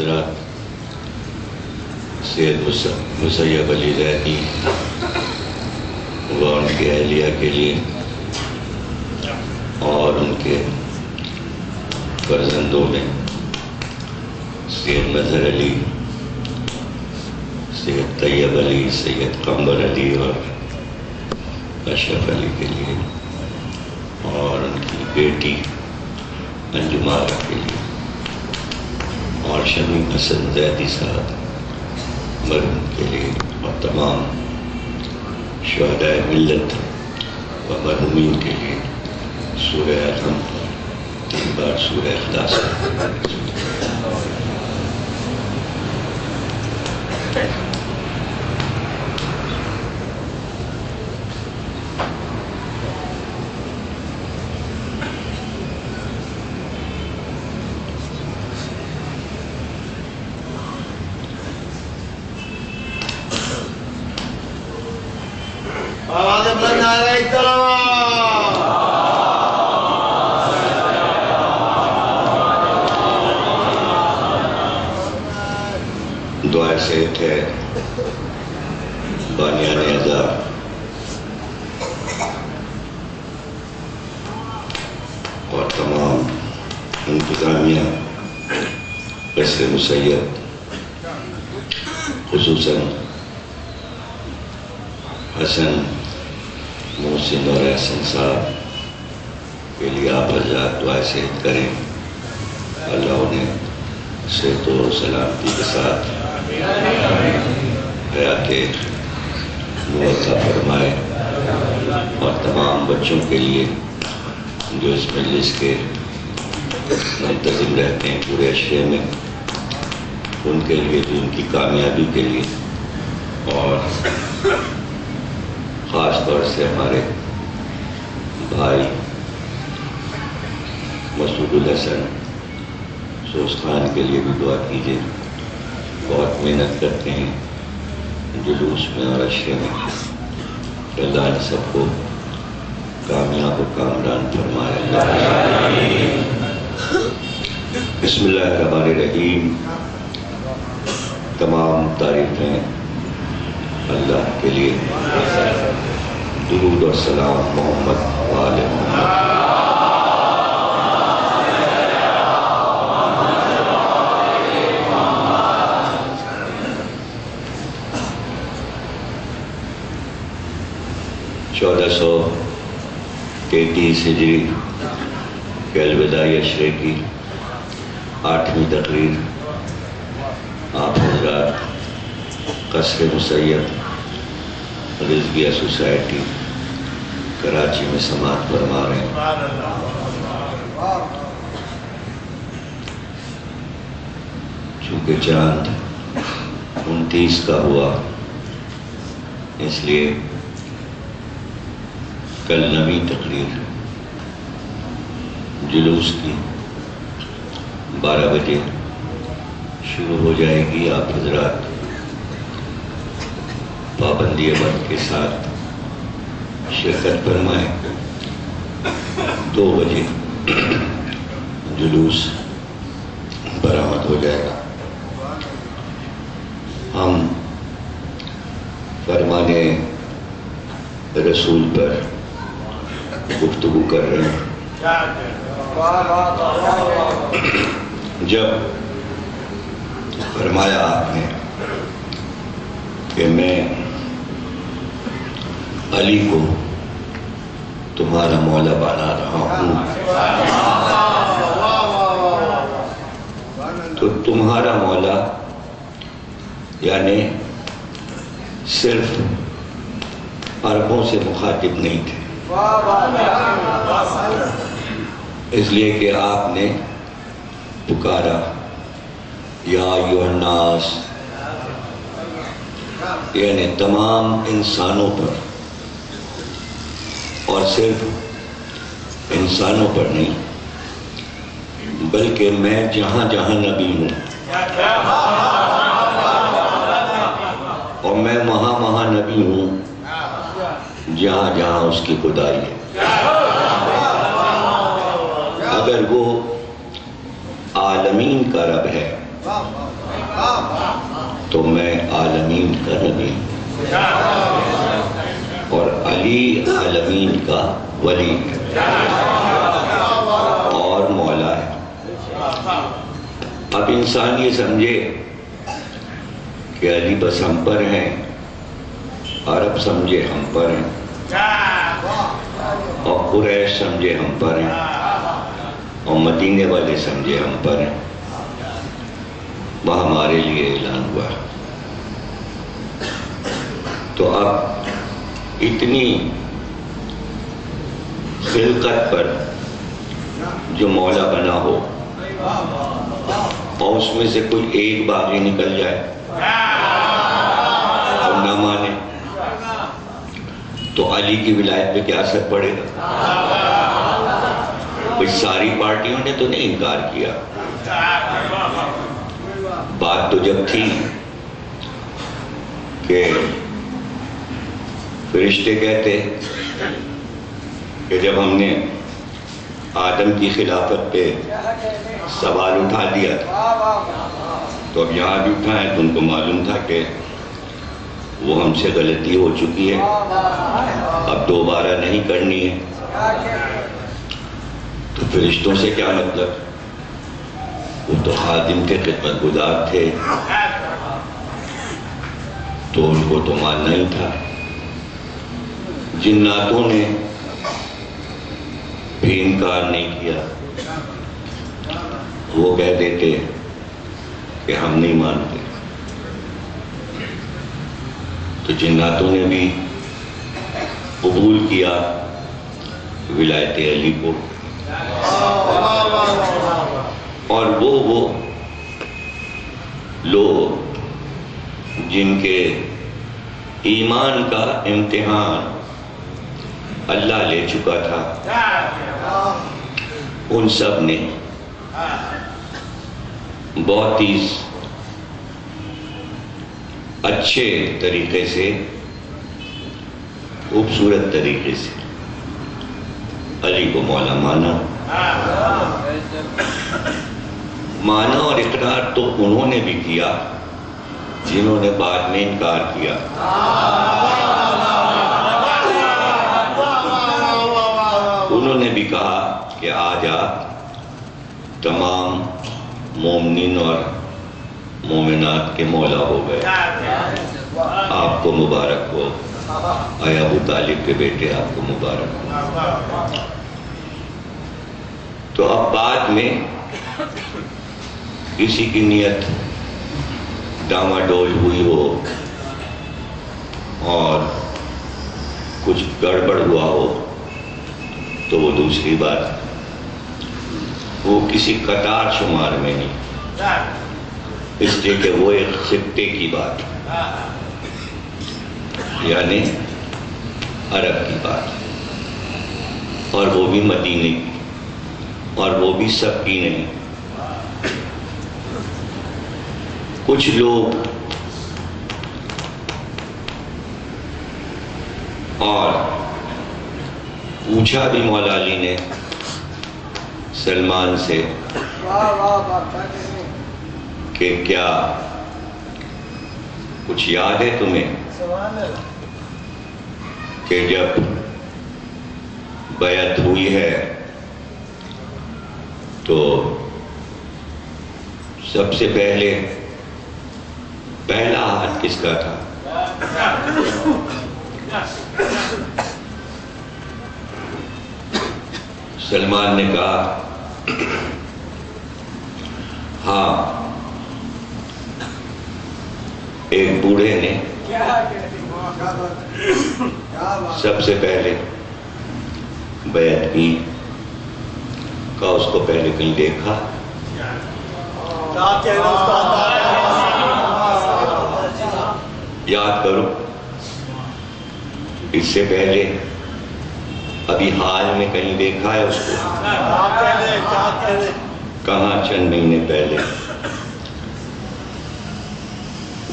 حضرات سید مسیب علی زیدی و ان کے اہلیہ کے لیے اور ان کے فرزندوں میں سید مظہر علی، سید طیب علی، سید قمر علی اور اشرف علی کے لیے، اور ان کی بیٹی انجم آرا کے لیے، اور شمیم حسن زیدی صاحب مرحوم کے لیے، اور تمام شہدائے ملت و مرحومین کے لیے سورہ الحمد 3 بار سورہ اخلاص دعائے صحت ہے بانیان اعضا اور تمام انتظامیہ قصر مسیب، خصوصاً حسن محسن اور احسن صاحب کے لیے آپ حضرات دعائے صحت کریں، اللہ انہیں صحت و سلامتی کے ساتھ حیات موقع فرمائے، اور تمام بچوں کے لیے جو اس مجلس کے منتظم رہتے ہیں پورے عشرے میں، ان کے لیے بھی ان کی کامیابی کے لیے، اور خاص طور سے ہمارے بھائی مسعود الحسن سوس خان کے لیے بھی دعا کیجیے، بہت محنت کرتے ہیں جلوس میں اور عشرے میں، اللہ نے سب کو کامیاب و کامران فرمائے۔ بسم اللہ الرحمن الرحیم۔ تمام تعریفیں اللہ کے لیے، درود اور سلام محمد وآل محمد۔ چودہ سو 33 ہجری کے الوداعی عشرے کی 8ویں تقریر آپ حضرات قصر مسیب رضویہ سوسائٹی کراچی میں سماعت فرما رہے ہیں۔ چونکہ چاند 29 کا ہوا، اس لیے کل 9ویں تقریر جلوس کی 12 بجے شروع ہو جائے گی۔ آپ حضرات پابندی وقت کے ساتھ شرکت فرمائیں۔ 2 بجے جلوس برآمد ہو جائے گا۔ ہم فرمانے رسول پر گفتگو کر رہے ہیں۔ جب فرمایا آپ نے کہ میں علی کو تمہارا مولا بنا رہا ہوں، تو تمہارا مولا یعنی صرف عربوں سے مخاطب نہیں تھے، اس لیے کہ آپ نے پکارا یا ایھا الناس، یعنی تمام انسانوں پر، اور صرف انسانوں پر نہیں بلکہ میں جہاں جہاں نبی ہوں اور میں وہاں وہاں نبی ہوں جہاں جہاں اس کی خدائی ہے۔ اگر وہ عالمین کا رب ہے تو میں عالمین کا نبی اور علی عالمین کا ولی اور مولا ہے۔ اب انسان یہ سمجھے کہ علی بس ہم پر ہیں، عرب سمجھے ہم پر ہیں، اور قریش سمجھے ہم پر ہیں، اور مدینے والے سمجھے ہم پر ہیں۔ وہ ہمارے لیے اعلان ہوا۔ تو اب اتنی خلقت پر جو مولا بنا ہو اور اس میں سے کوئی ایک باغی نکل جائے اور نہ مانے تو علی کی ولایت پہ کیا اثر پڑے گا؟ کوئی ساری پارٹیوں نے تو نہیں انکار کیا۔ بات تو جب تھی کہ فرشتے کہتے کہ جب ہم نے آدم کی خلافت پہ سوال اٹھا دیا تو اب یہاں بھی اٹھائیں تو ان کو معلوم تھا کہ وہ ہم سے غلطی ہو چکی ہے، اب دوبارہ نہیں کرنی ہے۔ تو فرشتوں سے کیا مطلب؟ وہ تو خادم تھے، خدمت گزار تھے، تو ان کو تو ماننا ہی تھا۔ جناتوں نے بھی انکار نہیں کیا، وہ کہہ دیتے کہ ہم نہیں مانتے، تو جناتوں نے بھی قبول کیا ولایت علی کو۔ اور وہ لوگ جن کے ایمان کا امتحان اللہ لے چکا تھا، ان سب نے بہت ہی اچھے طریقے سے، خوبصورت طریقے سے علی کو مولا مانا اور اقرار تو انہوں نے بھی کیا جنہوں نے بعد میں انکار کیا۔ انہوں نے بھی کہا کہ آج آپ تمام مومنین اور مومنات کے مولا ہو گئے، آپ کو مبارک ہو، اے ابو طالب کے بیٹے آپ کو مبارک ہو۔ تو اب بعد میں کسی کی نیت ڈاواڈول ہوئی ہو اور کچھ گڑبڑ ہوا ہو تو وہ دوسری بات، وہ کسی قطار شمار میں نہیں، اس لیے کہ وہ ایک خطے کی بات، یعنی عرب کی بات، اور وہ بھی مدینے کی، اور وہ بھی سب کی نہیں۔ کچھ لوگ اور پوچھا بھی مولا علی نے سلمان سے کہ کیا کچھ یاد ہے تمہیں کہ جب بیعت ہوئی ہے تو سب سے پہلا ہاتھ کس کا تھا؟ سلمان نے کہا ہاں، ایک بوڑھے نے سب سے پہلے بیعت کی، کہا اس کو پہلے کہیں دیکھا؟ یاد کرو، اس سے پہلے ابھی حال میں کہیں دیکھا ہے اس کو؟ کہاں؟ چند مہینے پہلے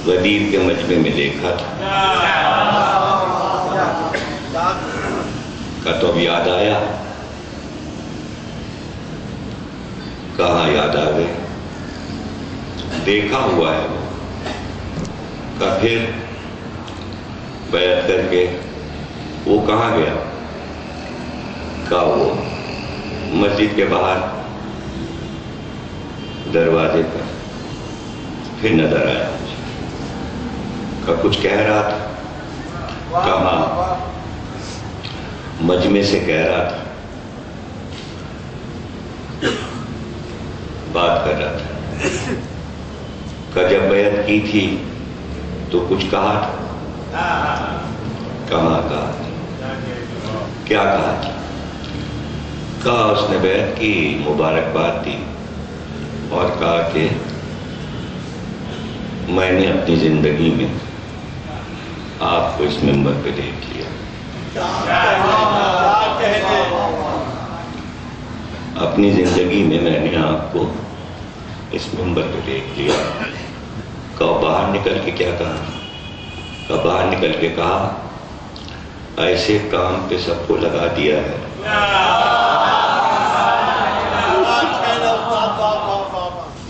غدیر کے مجمع میں دیکھا تھا۔ کہا تو اب یاد آیا؟ کہاں یاد آ گئے؟ دیکھا ہوا ہے وہ، کا پھر بیعت کر کے وہ کہاں گیا؟ کہا وہ مسجد کے باہر دروازے پر پھر نظر آیا، کہا کچھ کہہ رہا تھا؟ کہا مجمع سے کہہ رہا تھا، بات کر رہا تھا۔ کہا جب بیعت کی تھی تو کچھ کہا تھا؟ کہاں کہا تھا؟ کیا کہا تھا؟ کہا اس نے بیعت کی، مبارکباد دی اور کہا کہ میں نے اپنی زندگی میں آپ کو اس منبر پہ دیکھ لیا، اپنی زندگی میں میں نے آپ کو اس منبر پہ دیکھ لیا۔ کہا باہر نکل کے کیا کہا؟ کہا باہر نکل کے کہا ایسے کام پہ سب کو لگا دیا ہے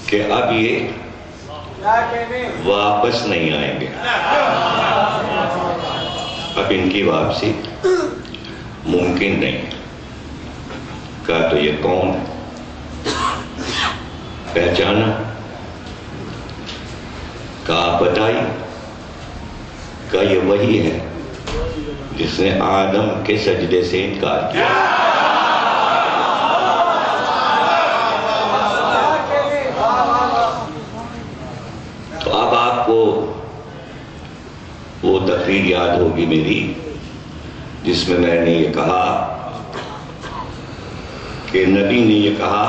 کہ اب یہ واپس نہیں آئیں گے، اب ان کی واپسی ممکن نہیں۔ کہا تو یہ کون ہے؟ پہچانا؟ کہا بتائی؟ کہا یہ وہی ہے جس نے آدم کے سجدے سے انکار کیا۔ تو اب آپ کو وہ تقریر یاد ہوگی میری جس میں میں نے یہ کہا کہ نبی نے یہ کہا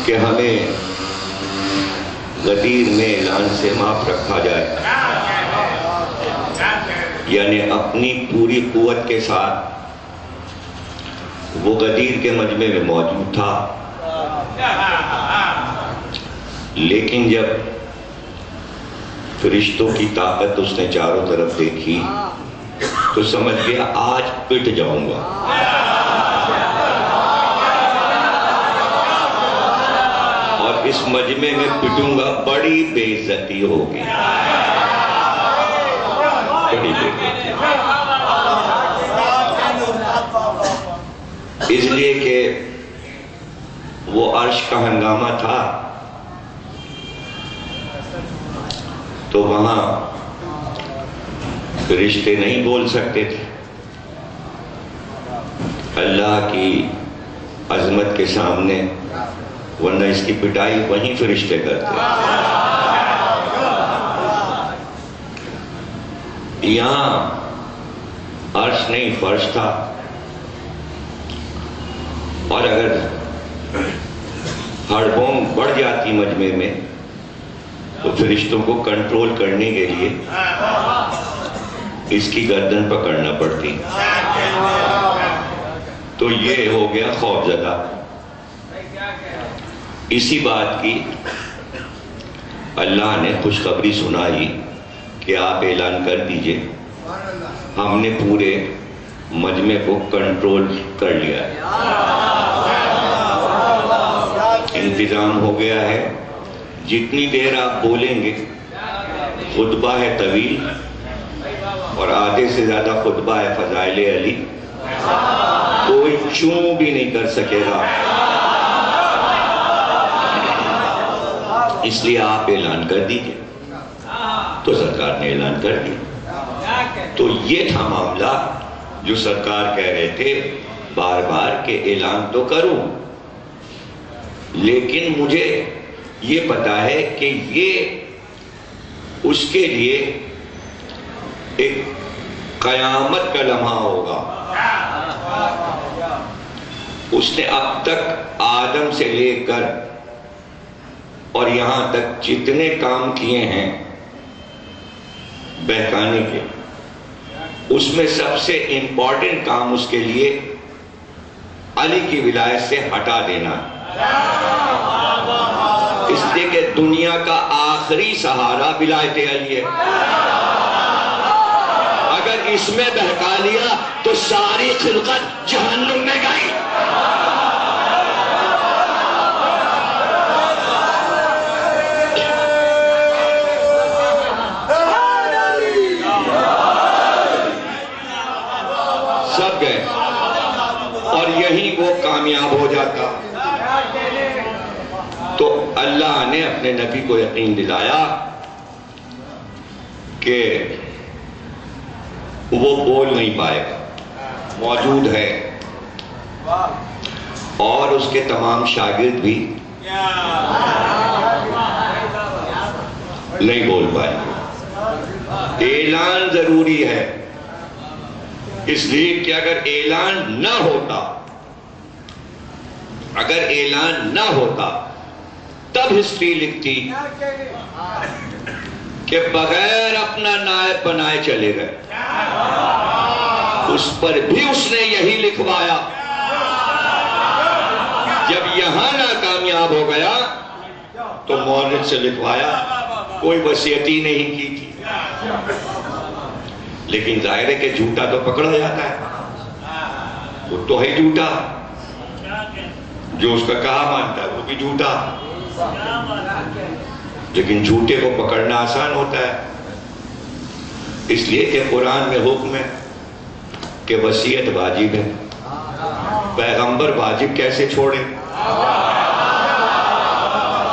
کہ ہمیں غدیر میں اعلان سے معاف رکھا جائے، یعنی اپنی پوری قوت کے ساتھ وہ غدیر کے مجمع میں موجود تھا، لیکن جب فرشتوں کی طاقت اس نے چاروں طرف دیکھی تو سمجھ گیا آج پٹ جاؤں گا۔ اور اس مجمع میں پٹوں گا، بڑی بے عزتی ہوگی، بڑی بے عزتی۔ اس لیے کہ وہ عرش کا ہنگامہ تھا تو وہاں فرشتے نہیں بول سکتے تھے، اللہ کی عظمت کے سامنے، ورنہ اس کی پٹائی وہیں فرشتے کرتے۔ یہاں عرش نہیں فرش تھا، اور اگر ہڑبوم بڑھ جاتی مجمع میں تو فرشتوں کو کنٹرول کرنے کے لیے اس کی گردن پکڑنا پڑتی، تو یہ ہو گیا خوف زدہ۔ اسی بات کی اللہ نے خوشخبری سنائی کہ آپ اعلان کر دیجئے ہم نے پورے مجمع کو کنٹرول کر لیا ہے، انتظام ہو گیا ہے، جتنی دیر آپ بولیں گے، خطبہ ہے طویل اور آدھے سے زیادہ خطبہ ہے فضائل علی، کوئی چوں بھی نہیں کر سکے گا، اس لیے آپ اعلان کر دیجئے۔ تو سرکار نے اعلان کر دیا۔ تو یہ تھا معاملہ جو سرکار کہہ رہے تھے بار بار کہ اعلان تو کروں، لیکن مجھے یہ پتا ہے کہ یہ اس کے لیے ایک قیامت کا لمحہ ہوگا۔ اس نے اب تک آدم سے لے کر اور یہاں تک جتنے کام کیے ہیں بہکانے کے، اس میں سب سے امپورٹنٹ کام اس کے لیے علی کی ولایت سے ہٹا دینا، اس لیے کہ دنیا کا آخری سہارا ولایت علی ہے۔ اگر اس میں بہکا لیا تو ساری خلقت جہنم میں گئی۔ کامیاب ہو جاتا. تو اللہ نے اپنے نبی کو یقین دلایا کہ وہ بول نہیں پائے گا، موجود ہے، اور اس کے تمام شاگرد بھی نہیں بول پائے. اعلان ضروری ہے، اس لیے کہ اگر اعلان نہ ہوتا تب ہسٹری لکھتی کہ بغیر اپنا نائب بنائے چلے گئے. اس پر بھی اس نے یہی لکھوایا. جب یہاں ناکامیاب ہو گیا تو مورد سے لکھوایا، کوئی وصیت ہی نہیں کی تھی. لیکن ظاہر ہے کہ جھوٹا تو پکڑا جاتا ہے، وہ تو ہے جھوٹا. جو اس کا کہا مانتا ہے وہ بھی جھوٹا. لیکن جھوٹے کو پکڑنا آسان ہوتا ہے، اس لیے کہ قرآن میں حکم ہے کہ وصیت واجب ہے. پیغمبر واجب کیسے چھوڑے؟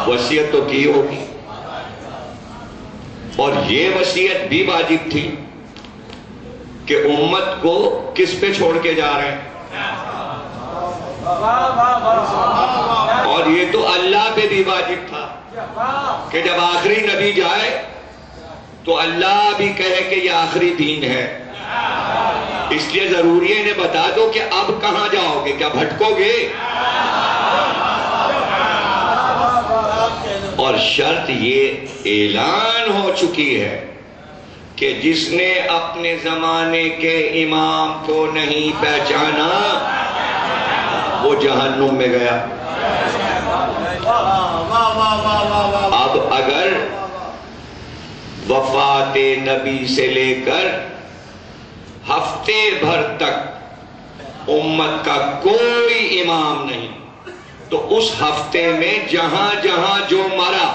وصیت تو کی ہوگی. اور یہ وصیت بھی واجب تھی کہ امت کو کس پہ چھوڑ کے جا رہے ہیں. اور یہ تو اللہ پہ بھی واجب تھا کہ جب آخری نبی جائے تو اللہ بھی کہے کہ یہ آخری دین ہے. اس لیے ضروری ہے انہیں بتا دو کہ اب کہاں جاؤ گے، کیا بھٹکو گے؟ اور شرط یہ اعلان ہو چکی ہے کہ جس نے اپنے زمانے کے امام کو نہیں پہچانا وہ جہنم میں گیا. اب اگر وفات نبی سے لے کر ہفتے بھر تک امت کا کوئی امام نہیں تو اس ہفتے میں جہاں جہاں جو مرا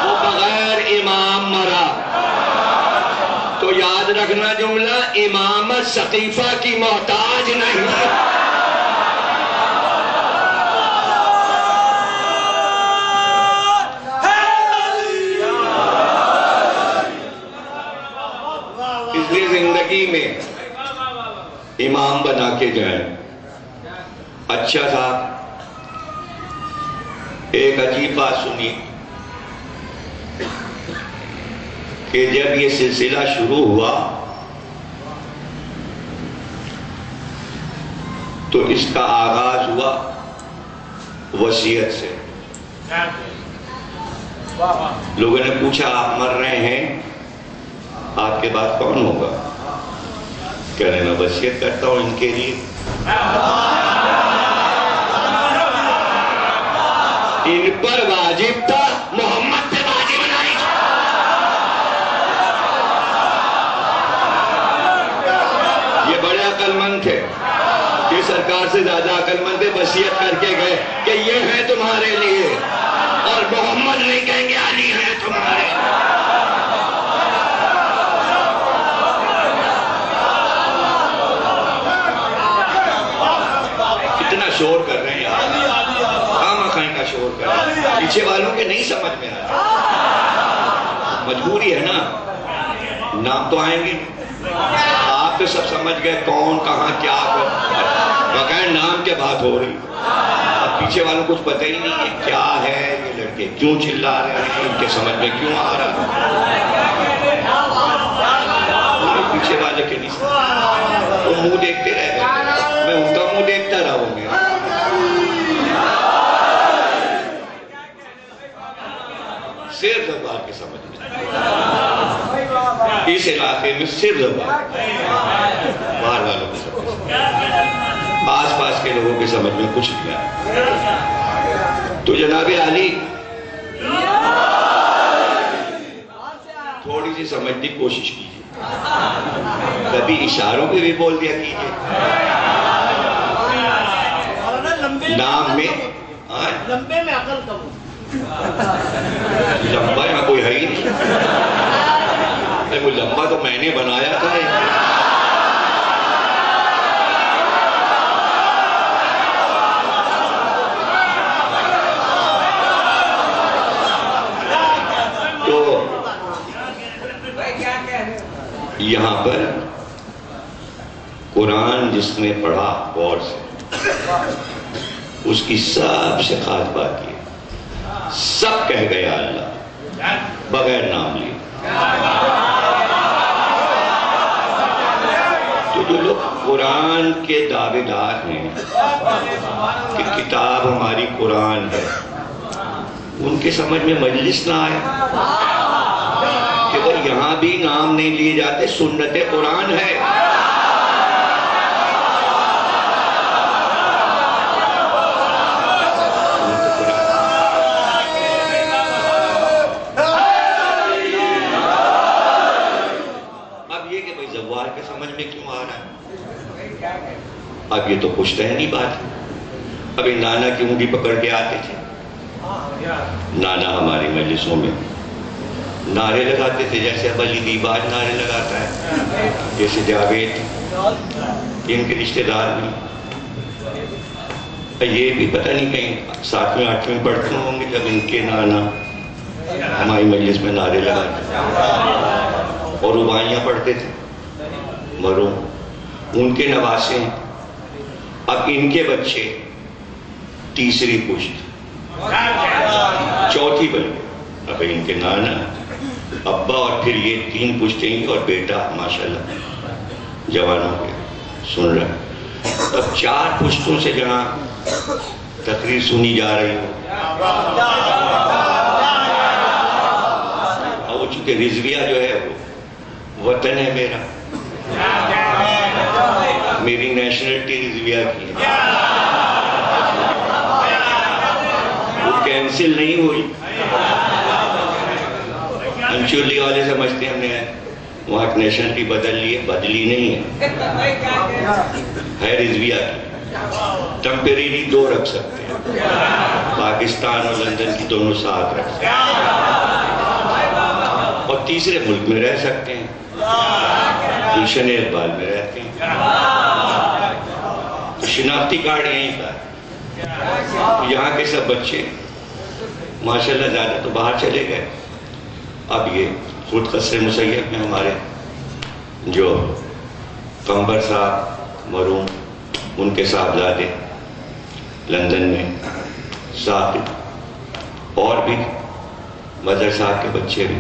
وہ بغیر امام مرا. تو یاد رکھنا جملہ، امامت سقیفہ کی محتاج نہیں. اس لیے زندگی میں امام بنا کے جائیں. اچھا تھا، ایک عجیب بات سنی کہ جب یہ سلسلہ شروع ہوا تو اس کا آغاز ہوا وصیت سے. لوگوں نے پوچھا آپ مر رہے ہیں، آپ کے بعد کون ہوگا؟ کہہ رہے میں وصیت کرتا ہوں ان کے لیے. ان پر واجب تھا، محمد پہ واجب نہیں. یہ بڑے عقل مند تھے، یہ سرکار سے زیادہ عقل مند تھے. وصیت کر کے گئے کہ یہ ہے تمہارے لیے، اور محمد نہیں کہیں گے علی ہے تمہارے. اتنا شور کر رہے ہیں کا شور کر رہے ہیں، پیچھے والوں کے نہیں سمجھ میں آ رہا. مجبوری ہے نا، نام تو آئیں گے. آپ تو سب سمجھ گئے کون کہاں کیا بغیر نام کے بات ہو رہی. اب پیچھے والوں کچھ پتہ ہی نہیں ہے کیا ہے، یہ لڑکے کیوں چلا رہے ہیں، ان کے سمجھ میں کیوں آ رہا. پیچھے والے کے نہیں سمجھ، وہ منہ دیکھتے رہ گئے، میں ان کا منہ دیکھتا رہا ہوں گا. صرف زبان کے سمجھ میں، اس علاقے میں صرف زبان، باہر والوں کے سمجھ میں، آس پاس کے لوگوں کے سمجھ میں کچھ نہیں آیا. تو جناب علی تھوڑی سی سمجھنے کی کوشش کیجیے، کبھی اشاروں پہ بھی بول دیا کیجیے. نام میں لمبے میں عقل کم، لمبا یہاں کوئی ہے ہی نہیں. وہ لمبا تو میں نے بنایا تھا. یہاں پر قرآن جس نے پڑھا غور سے، اس کی سب سے خاص بات یہ سب کہہ گیا اللہ بغیر نام لیے۔ تو جو لوگ قرآن کے دعوے دار ہیں کہ کتاب ہماری قرآن ہے، ان کے سمجھ میں مجلس نہ آئے کہ وہ یہاں بھی نام نہیں لیے جاتے، سنت قرآن ہے۔ اب یہ تو پوچھتا ہے نہیں بات۔ ابھی نانا کی انگلی پکڑ کے آتے تھے، نانا ہماری مجلسوں میں نعرے لگاتے تھے، جیسے اب علی دیباج نعرے لگاتا ہے، جیسے جاوید، ان کے رشتہ دار بھی۔ یہ بھی پتہ نہیں کہیں 7ویں 8ویں پڑھتے ہوں گے جب ان کے نانا ہماری مجلس میں نعرے لگاتے، اور رباعیاں پڑھتے تھے مرحوم، ان کے نواسے۔ اب ان کے بچے تیسری پشت، چوتھی بلکہ، اب ان کے نانا، ابا، اور پھر یہ 3 پشتیں اور بیٹا ماشاءاللہ جوان ہو گیا، سن رہا۔ اب 4 پشتوں سے جہاں تقریر سنی جا رہی ہو، اور وہ چونکہ رضویہ جو ہے وہ وطن ہے میرا، میری نیشنلٹی رضویہ کی ہے، وہ کینسل نہیں ہوئی۔ انچولی والے سمجھتے ہیں ہم نے وہاں نیشنلٹی بدل لی ہے، بدلی نہیں ہے رضویہ کی، ٹمپریری 2 رکھ سکتے ہیں، پاکستان اور لندن کی دونوں ساتھ رکھ سکتے ہیں، اور تیسرے ملک میں رہ سکتے ہیں، گلشن اقبال میں رہتے ہیں۔ تو شناختی کارڈ یہیں کا ہے۔ یہاں کے سب بچے ماشاءاللہ زیادہ تو باہر چلے گئے، اب یہ خود قصر مسیب میں ہمارے جو قمبر صاحب مرحوم، ان کے صاحبزادے لندن میں، ثاقب، اور بھی مظہر صاحب کے بچے بھی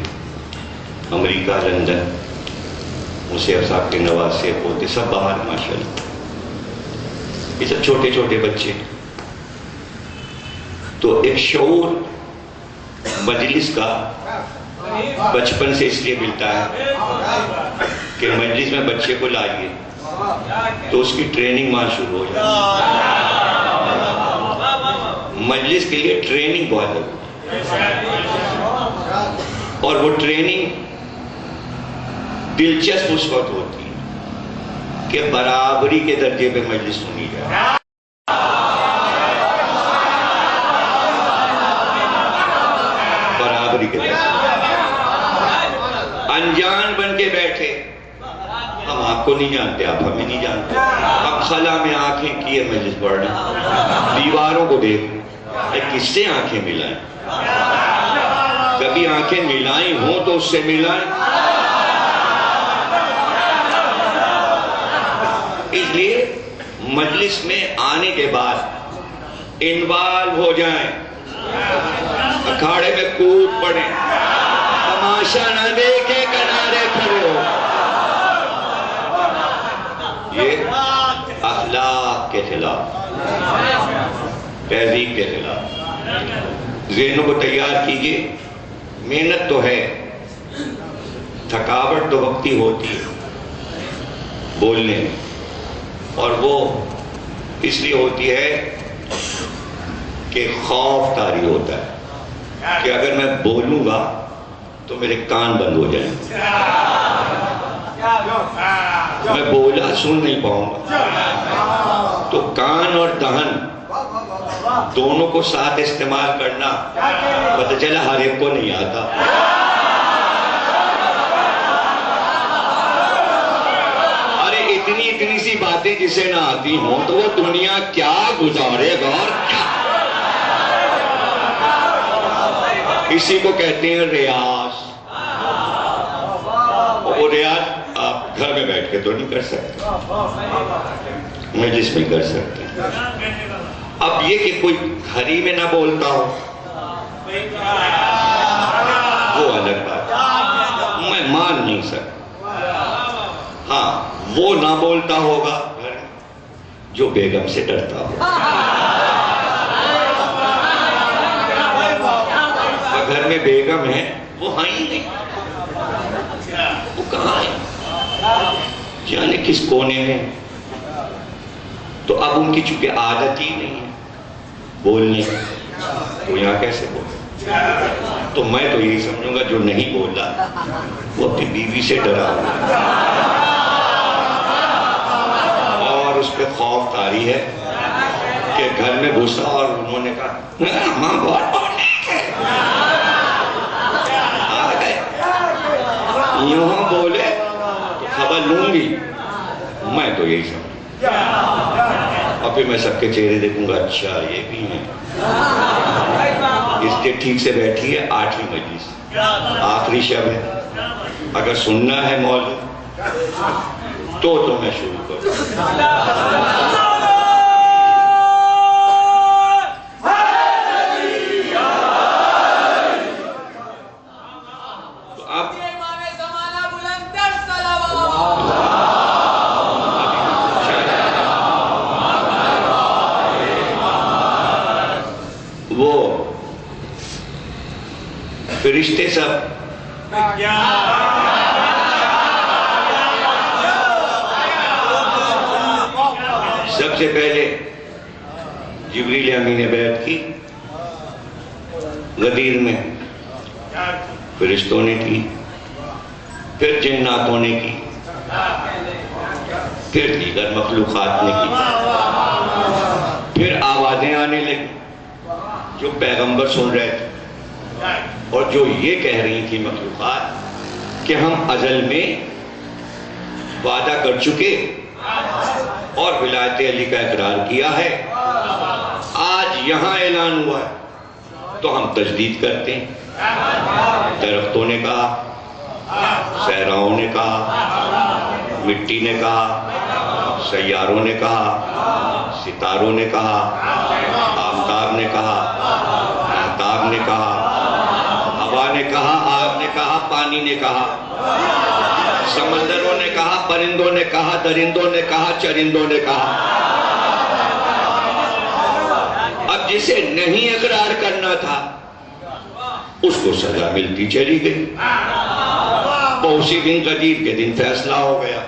امریکہ، لندن، مسیب صاحب کے نواسے پوتے سب باہر ماشاءاللہ۔ یہ سب چھوٹے چھوٹے بچے۔ تو ایک شعور مجلس کا بچپن سے اس لیے ملتا ہے کہ مجلس میں بچے کو لائیے تو اس کی ٹریننگ وہاں شروع ہو جائے۔ مجلس کے لیے ٹریننگ بہت ضروری ہے، اور وہ ٹریننگ دلچسپ اس وقت ہوتی ہے کہ برابری کے درجے پہ مجلس سنی جائے۔ برابری کے درجے انجان بن کے بیٹھے، ہم آپ کو نہیں جانتے، آپ ہمیں نہیں جانتے، ہم خلا میں آنکھیں کیے مجلس پڑھنا، دیواروں کو دیکھ کس سے آنکھیں ملائیں، کبھی آنکھیں ملائی ہوں تو اس سے ملائیں۔ اس لیے مجلس میں آنے کے بعد انوالو ہو جائیں، اکھاڑے میں کود پڑیں، تماشا نہ دیکھے کنارے کھڑے ہو۔ یہ اخلاق کے خلاف، تہذیب کے خلاف۔ ذہنوں کو تیار کیجئے، محنت تو ہے، تھکاوٹ تو وقتی ہوتی ہے بولنے میں، اور وہ اس لیے ہوتی ہے کہ خوف طاری ہوتا ہے کہ اگر میں بولوں گا تو میرے کان بند ہو جائیں گے، میں بولا سن نہیں پاؤں گا۔ تو کان اور دہن دونوں کو ساتھ استعمال کرنا پتہ چلا ہر ایک کو نہیں آتا۔ ارے اتنی سی باتیں جسے نہ آتی ہوں تو وہ دنیا کیا گزارے گا، اور کیا، اسی کو کہتے ہیں ریاض۔ وہ ریاض گھر میں بیٹھ کے تو نہیں کر سکتے، مجلس میں کر سکتے ہیں۔ اب یہ کہ کوئی گھر ہی میں نہ بولتا ہو وہ الگ بات ہے، میں مان نہیں سکتا۔ ہاں وہ نہ بولتا ہوگا گھر میں جو بیگم سے ڈرتا ہو، گھر میں بیگم ہے وہ ہاں ہی نہیں، وہ کہاں ہے جانے کس کونے میں۔ تو اب ان کی چونکہ عادت ہی نہیں ہے بولنے کی، تو یہاں کیسے بولے؟ تو میں تو یہی سمجھوں گا جو نہیں بولا وہ اپنی بیوی سے ڈرا ہوا اور اس پہ خوف طاری ہے کہ گھر میں گھسا اور انہوں نے کہا ماں بہت بولنے آ گئے، یہاں بولے تو خبر لوں گی، میں تو یہی سمجھوں۔ اور پھر میں سب کے چہرے دیکھوں گا، اچھا یہ بھی ہے، اس کے ٹھیک سے بیٹھی ہے 8ویں مجلس، آخری شب ہے، اگر سننا ہے موضوع تو میں شروع کروں۔ وہ فرشتے سب سب سے پہلے جبریل امین نے بیعت کی غدیر میں، فرشتوں نے کی، پھر جناتوں نے کی، پھر دیگر مخلوقات نے کی، پھر آوازیں آنے لگی جو پیغمبر سن رہے تھے اور جو یہ کہہ رہی تھی مخلوقات کہ ہم ازل میں وعدہ کر چکے اور ولایت علی کا اقرار کیا ہے، آج یہاں اعلان ہوا ہے تو ہم تجدید کرتے ہیں۔ درختوں نے کہا، صحراؤں نے کہا، مٹی نے کہا، سیاروں نے کہا، ستاروں نے کہا، آفتاب نے کہا، مہتاب نے کہا، ہوا نے کہا، آگ نے کہا، پانی نے کہا، سمندروں نے کہا، پرندوں نے کہا، درندوں نے کہا، چرندوں نے کہا۔ اب جسے نہیں اقرار کرنا تھا اس کو سزا ملتی چلی گئی، تو اسی دن غدیر کے دن فیصلہ ہو گیا،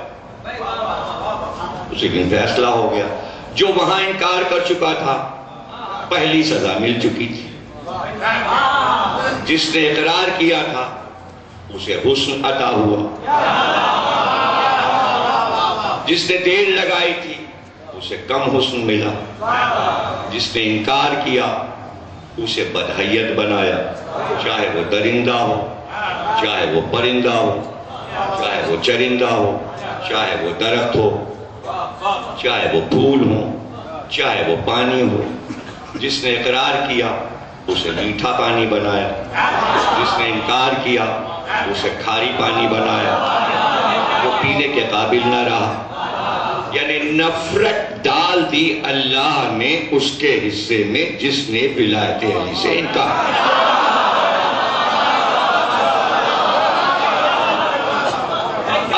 اسی دن فیصلہ ہو گیا۔ جو وہاں انکار کر چکا تھا پہلی سزا مل چکی تھی، جس نے اقرار کیا تھا اسے حسن عطا ہوا، جس نے دیر لگائی تھی اسے کم حسن ملا، جس نے انکار کیا اسے بدحیت بنایا، چاہے وہ درندہ ہو، چاہے وہ پرندہ ہو، چاہے وہ چرندہ ہو، چاہے وہ درخت ہو، چاہے وہ پھول ہو، چاہے وہ پانی ہو۔ جس نے اقرار کیا اسے میٹھا پانی بنایا، جس نے انکار کیا اسے کھاری پانی بنایا، وہ پینے کے قابل نہ رہا، یعنی نفرت ڈال دی اللہ نے اس کے حصے میں جس نے ولایت علی سے انکار کیا۔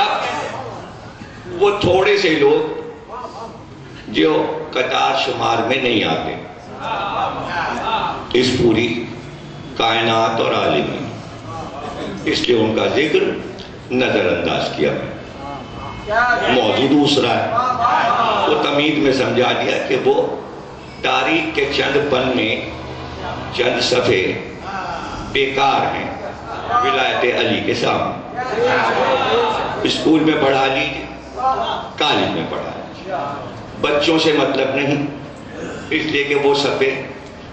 اب وہ تھوڑے سے لوگ جو قطار شمار میں نہیں آتے اس پوری کائنات اور عالم میں، اس لیے ان کا ذکر نظر انداز کیا۔ موضوع دوسرا ہے، وہ تمہید میں سمجھا دیا کہ وہ تاریخ کے چند پنے، چند صفحے بیکار ہیں ولایت علی کے سامنے۔ اسکول میں پڑھا لیجیے، کالج میں پڑھا لیجیے، بچوں سے مطلب نہیں، اس لیے کہ وہ صفحے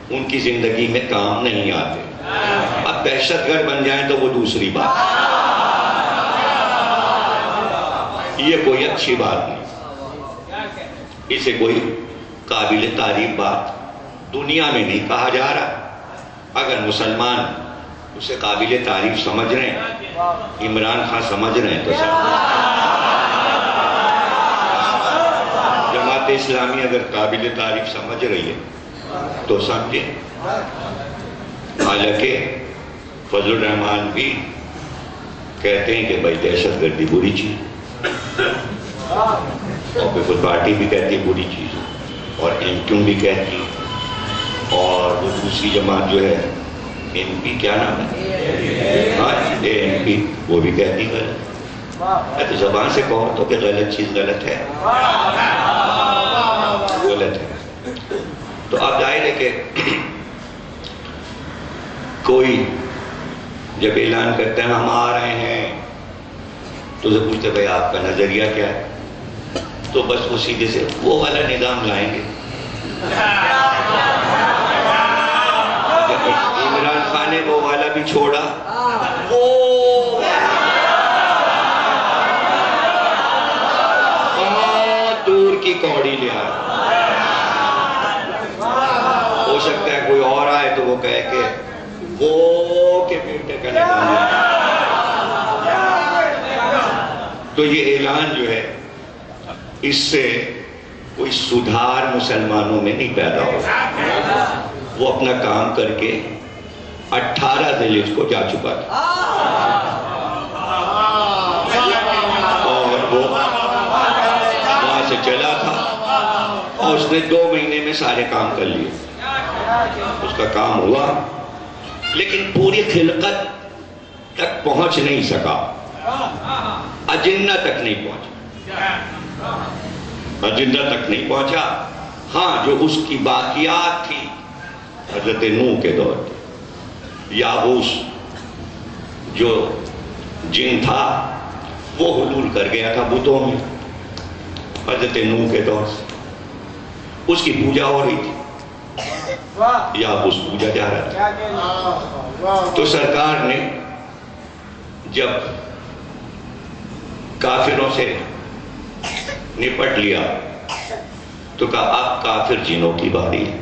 ان کی زندگی میں کام نہیں آتے۔ اب دہشت گرد بن جائیں تو وہ دوسری بات، یہ کوئی اچھی بات نہیں، اسے کوئی قابل تعریف بات دنیا میں نہیں کہا جا رہا۔ اگر مسلمان اسے قابل تعریف سمجھ رہے ہیں، عمران خان سمجھ رہے ہیں تو سمجھ جماعت اسلامی اگر قابل تعریف سمجھ رہی ہے تو سمجھے. حالانکہ فضل الرحمان بھی کہتے ہیں کہ بھائی دہشت گردی بری چیز، اور پیپل پارٹی بھی کہتی ہے بری چیز، اور ایم کیو بھی کہتی، اور وہ دوسری جماعت جو ہے این پی، کیا نام ہے، ہاں اے این پی، وہ بھی کہتی غلط. تو زبان سے کہو تو کہ غلط چیز غلط ہے، غلط ہے. تو اب ظاہر ہے کہ کوئی جب اعلان کرتے ہیں ہم آ رہے ہیں تو اسے پوچھتے بھائی آپ کا نظریہ کیا ہے، تو بس وہ سیدھے سے وہ والا نظام لائیں گے. عمران خان نے وہ والا بھی چھوڑا، وہ بہت دور کی کوڑی لیا. ہو سکتا ہے کوئی اور آئے تو وہ کہے کہ وہ کے بیٹے کا نظام ہے. تو یہ اعلان جو ہے اس سے کوئی سدھار مسلمانوں میں نہیں پیدا ہو. وہ اپنا کام کر کے 18 ضلع کو جا چکا تھا، اور وہ وہاں سے چلا تھا، اور اس نے 2 مہینے میں سارے کام کر لیے. اس کا کام ہوا، لیکن پوری خلقت تک پہنچ نہیں سکا، اجنہ تک نہیں پہنچا، اجنہ تک نہیں پہنچا. ہاں جو اس کی باقیات تھی حضرت نوح کے دور کی، یابوس جو جن تھا وہ حلول کر گیا تھا بتوں میں حضرت نوح کے دور سے، اس کی پوجا ہو رہی تھی، یابوس پوجا جا رہا تھا. تو سرکار نے جب کافروں سے نپٹ لیا تو کہا اب کافر جنوں کی باری ہے.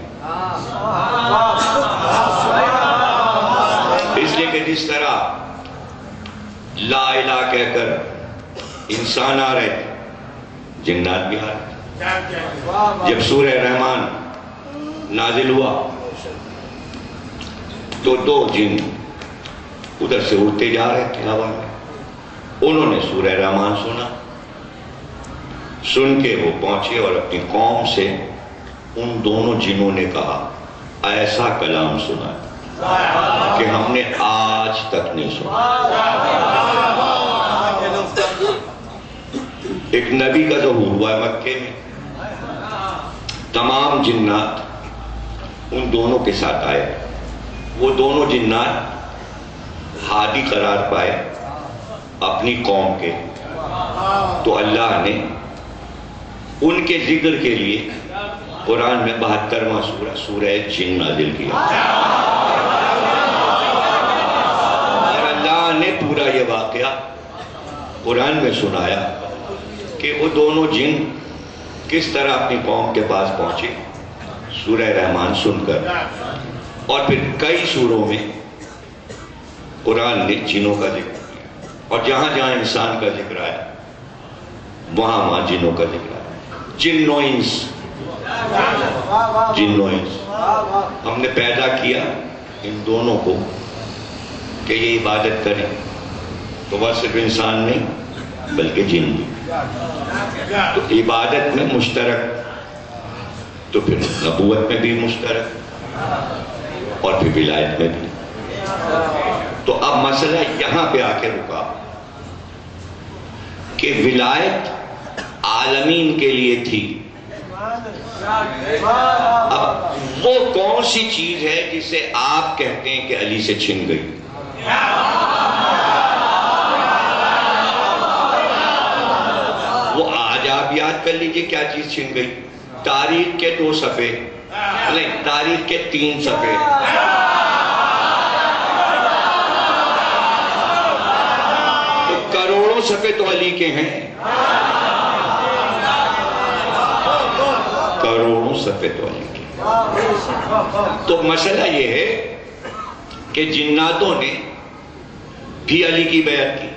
اس لیے کہ جس طرح لا الہ کہہ کر انسان آ رہے تھے، جنات بھی آ رہے تھے. جب سورہ رحمان نازل ہوا تو 2 جن ادھر سے اڑتے جا رہے تھے ہوا میں، انہوں نے سورہ رحمان سنا، سن کے وہ پہنچے اور اپنی قوم سے ان دونوں جنوں نے کہا ایسا کلام سنا کہ ہم نے آج تک نہیں سنا. ایک نبی کا ظہور ہوا ہے مکے میں، تمام جنات ان دونوں کے ساتھ آئے. وہ دونوں جنات ہادی قرار پائے اپنی قوم کے، تو اللہ نے ان کے ذکر کے لیے قرآن میں 72واں سورہ سورہ جن نازل کیا، اور اللہ نے پورا یہ واقعہ قرآن میں سنایا کہ وہ دونوں جن کس طرح اپنی قوم کے پاس پہنچے سورہ رحمان سن کر. اور پھر کئی سوروں میں قرآن نے جنوں کا ذکر کیا، اور جہاں جہاں انسان کا ذکر آیا وہاں وہاں جنوں کا ذکر آیا. جن و انس، جن و انس ہم نے پیدا کیا ان دونوں کو کہ یہ عبادت کریں، تو وہ صرف انسان نہیں بلکہ جن بھی. تو عبادت میں مشترک، تو پھر نبوت میں بھی مشترک، اور پھر ولایت میں بھی. تو اب مسئلہ یہاں پہ آ کے رکا کہ ولایت عالمین کے لیے تھی. اب وہ کون سی چیز ہے جسے آپ کہتے ہیں کہ علی سے چھن گئی؟ وہ آج آپ یاد کر لیجئے کیا چیز چھن گئی. تاریخ کے 2 صفحے نہیں، تاریخ کے 3 صفحے. تو کروڑوں صفحے تو علی کے ہیں، کروڑوں صفحے تو علی کے. تو مسئلہ یہ ہے کہ جناتوں نے بھی علی کی بیعت کی.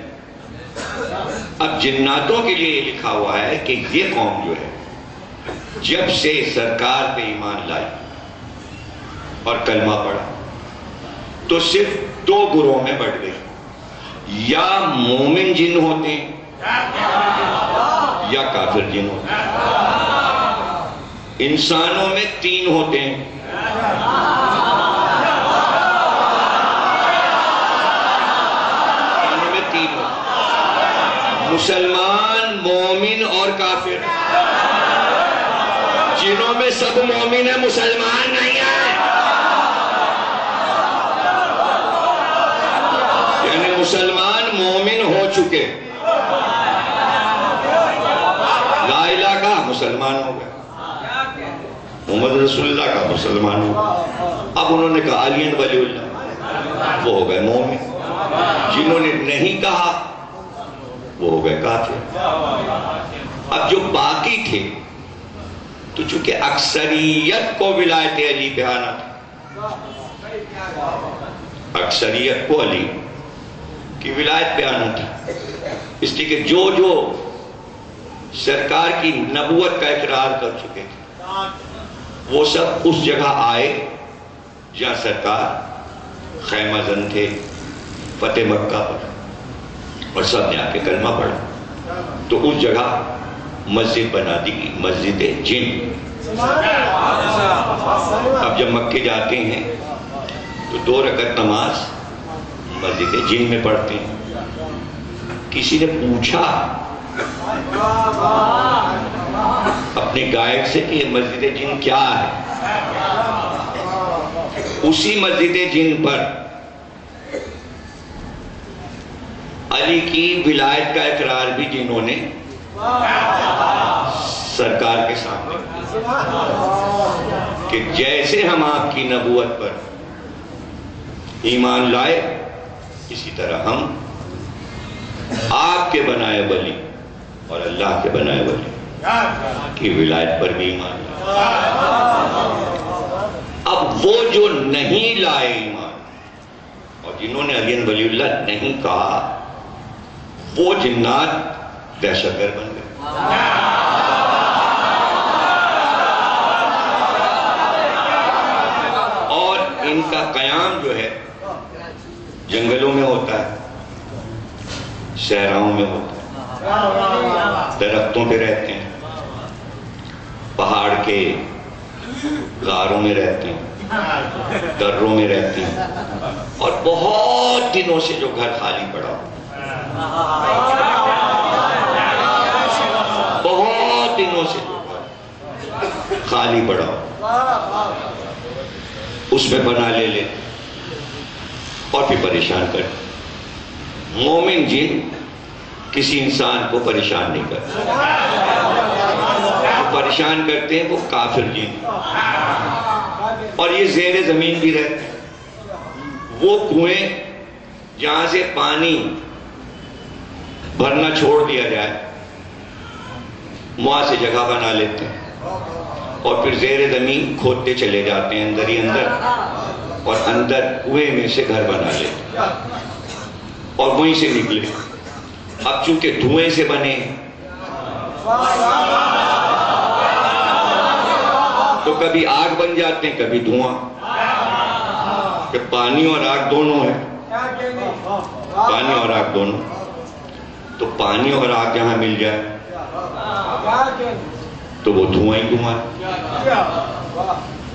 اب جناتوں کے لیے لکھا ہوا ہے کہ یہ قوم جو ہے جب سے سرکار پہ ایمان لائی اور کلمہ پڑھا تو صرف دو گروہ میں بٹ گئی، یا مومن جن ہوتے ہیں یا کافر جن ہوتے ہیں۔ انسانوں میں تین ہوتے ہیں، انسانوں میں تین ہوتے ہیں، مسلمان، مومن اور کافر۔ جنوں میں سب مومن ہیں، مسلمان نہیں ہیں، یعنی مسلمان مومن ہو چکے، لا الہ کا مسلمان ہو گئے، محمد رسول اللہ کا مسلمان ہو گئے۔ اب انہوں نے کہا علی ولی اللہ، وہ ہو گئے مومن۔ جنہوں نے نہیں کہا وہ ہو گئے کافر۔ اب جو باقی تھے تو چونکہ اکثریت کو ولایت علی پہ آنا تھا، اکثریت کو علی کی ولایت پہ آنا تھا، اس لیے کہ جو جو سرکار کی نبوت کا اقرار کر چکے تھے وہ سب اس جگہ آئے جہاں سرکار خیمہ زن تھے، فتح مکہ پر، اور سب نے آ کے کلمہ پڑھا۔ تو اس جگہ مسجد بنا دی گئی، مسجد جن۔ اب جب مکے جاتے ہیں تو 2 رکعت نماز مسجد جن میں پڑھتے ہیں۔ کسی نے پوچھا اپنے گائیڈ سے کہ یہ مسجد جن کیا ہے؟ اسی مسجد جن پر علی کی ولایت کا اقرار بھی جنہوں نے سرکار کے سامنے کہ جیسے ہم آپ کی نبوت پر ایمان لائے اسی طرح ہم آپ کے بنائے ولی اور اللہ کے بنائے ولی کی ولایت پر بھی ایمان لائے۔ اب وہ جو نہیں لائے ایمان اور جنہوں نے علی ولی اللہ نہیں کہا، وہ جنات دہشت گرد بن گئے۔ اور ان کا قیام جو ہے جنگلوں میں ہوتا ہے، صحراؤں میں ہوتا ہے، درختوں پہ رہتے ہیں، پہاڑ کے غاروں میں رہتے ہیں، دروں میں رہتے ہیں، اور بہت دنوں سے جو گھر خالی پڑا، بہت دنوں سے جو گھر خالی پڑا اس میں بنا لے لے اور پھر پریشان کر۔ مومن جن کسی انسان کو پریشان نہیں کرتے، جو پریشان کرتے ہیں وہ کافر جن، اور یہ زیر زمین بھی رہتے ہیں۔ وہ کنویں جہاں سے پانی بھرنا چھوڑ دیا جائے وہاں سے جگہ بنا لیتے ہیں اور پھر زیر زمین کھودتے چلے جاتے ہیں اندر ہی اندر، اور اندر کنویں میں سے گھر بنا لیتے ہیں اور وہیں سے نکلے۔ اب چونکہ دھوئیں سے بنے تو کبھی آگ بن جاتے ہیں، کبھی دھواں، کہ پانی اور آگ دونوں ہے، پانی اور آگ دونوں، تو پانی اور آگ جہاں مل جائے تو وہ دھواں ہی دھواں ہے۔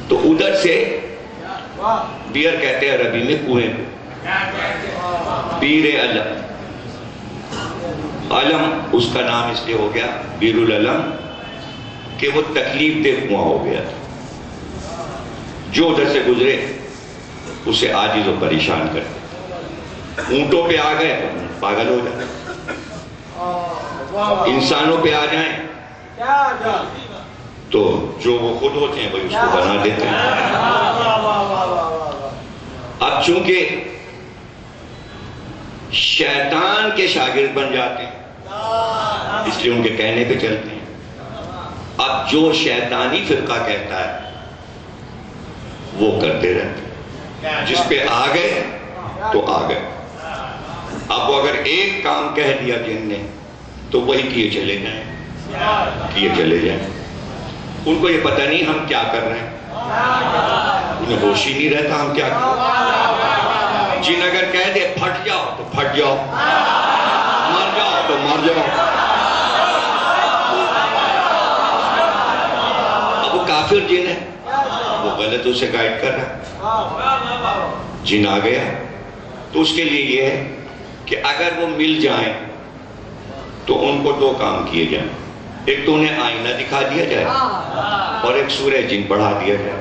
تو ادھر سے بیر کہتے ہیں عربی میں کنویں کو، بیر علم، علم اس کا نام اس لیے ہو گیا بیر العلم کہ وہ تکلیف دہ کنواں ہو گیا تھا، جو ادھر سے گزرے اسے عاجز و پریشان کرتے۔ اونٹوں پہ آ گئے تو پاگل ہو جائے، انسانوں پہ آ جائیں تو جو وہ خود ہوتے ہیں وہی اس کو بنا دیتے ہیں۔ اب چونکہ شیطان کے شاگرد بن جاتے ہیں اس لیے ان کے کہنے پہ چلتے ہیں۔ اب جو شیطانی فرقہ کہتا ہے وہ کرتے رہتے ہیں، جس پہ آ گئے تو آ گئے۔ اب وہ اگر ایک کام کہہ دیا جن نے تو وہی کیے چلے جائیں، کیے چلے جائیں۔ ان کو یہ پتہ نہیں ہم کیا کر رہے ہیں، انہیں ہوش ہی نہیں رہتا ہم کیا کر رہے ہیں۔ جن اگر کہہ دے پھٹ جاؤ تو پھٹ جاؤ، مر جاؤ تو مر جاؤ۔ اب وہ کافر جن ہے، وہ غلط اسے گائیڈ کر رہا ہے۔ جن آ گیا تو اس کے لیے یہ ہے کہ اگر وہ مل جائیں تو ان کو دو کام کیے جائیں، ایک تو انہیں آئینہ دکھا دیا جائے اور ایک سورہ جن پڑھا دیا جائے۔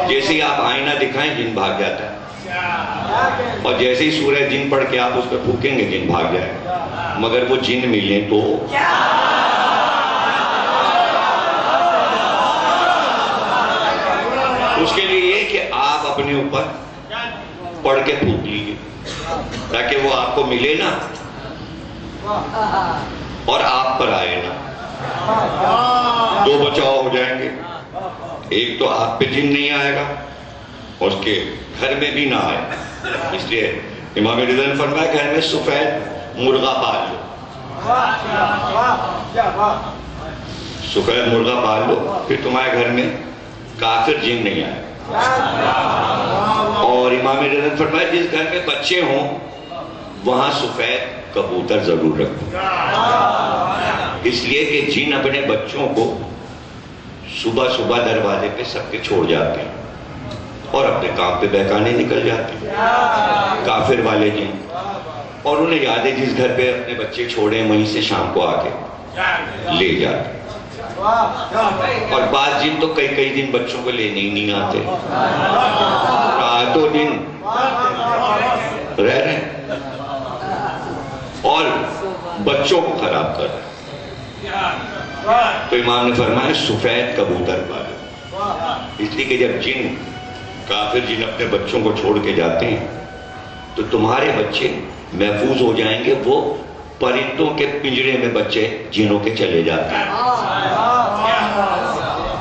جیسے ہی آپ آئینہ دکھائیں جن بھاگ جاتا ہے، اور جیسے ہی سورہ جن پڑھ کے آپ اس پہ پھونکیں گے جن بھاگ جائے۔ مگر وہ جن ملیں تو اس کے لیے یہ کہ آپ اپنے اوپر پڑھ کے پھونک لیجیے تاکہ وہ آپ کو ملے نا اور آپ پر آئے نا۔ دو بچاؤ ہو جائیں گے، ایک تو آپ پہ جن نہیں آئے گا اور اس کے گھر میں بھی نہ آئے۔ اس لیے امام رضا نے فرمایا گھر میں سفید مرغا پال لو، سفید مرغا پال لو، پھر تمہارے گھر میں کافر جن نہیں آئے۔ اور امام رضا نے فرمایا جس گھر میں بچے ہوں وہاں سفید کبوتر ضرور رکھو، اس لیے کہ جن اپنے بچوں کو صبح صبح دروازے پہ سب کے چھوڑ جاتے ہیں اور اپنے کام پہ بہکانے نکل جاتے ہیں کافر والے جن، اور انہیں یاد ہے جس گھر پہ اپنے بچے چھوڑے وہیں سے شام کو آ کے لے جاتے ہیں۔ اور بعض جن تو کئی کئی دن بچوں کو لینے ہی نہیں آتے، راتوں دن رہ رہے ہیں اور بچوں کو خراب کر رہے ہیں۔ تو امام نے فرمایا سفید کبوتر پالو، اس لیے کہ جب جن کافر جن اپنے بچوں کو چھوڑ کے جاتے ہیں تو تمہارے بچے محفوظ ہو جائیں گے، وہ پرندوں کے پنجرے میں بچے جنوں کے چلے جاتے ہیں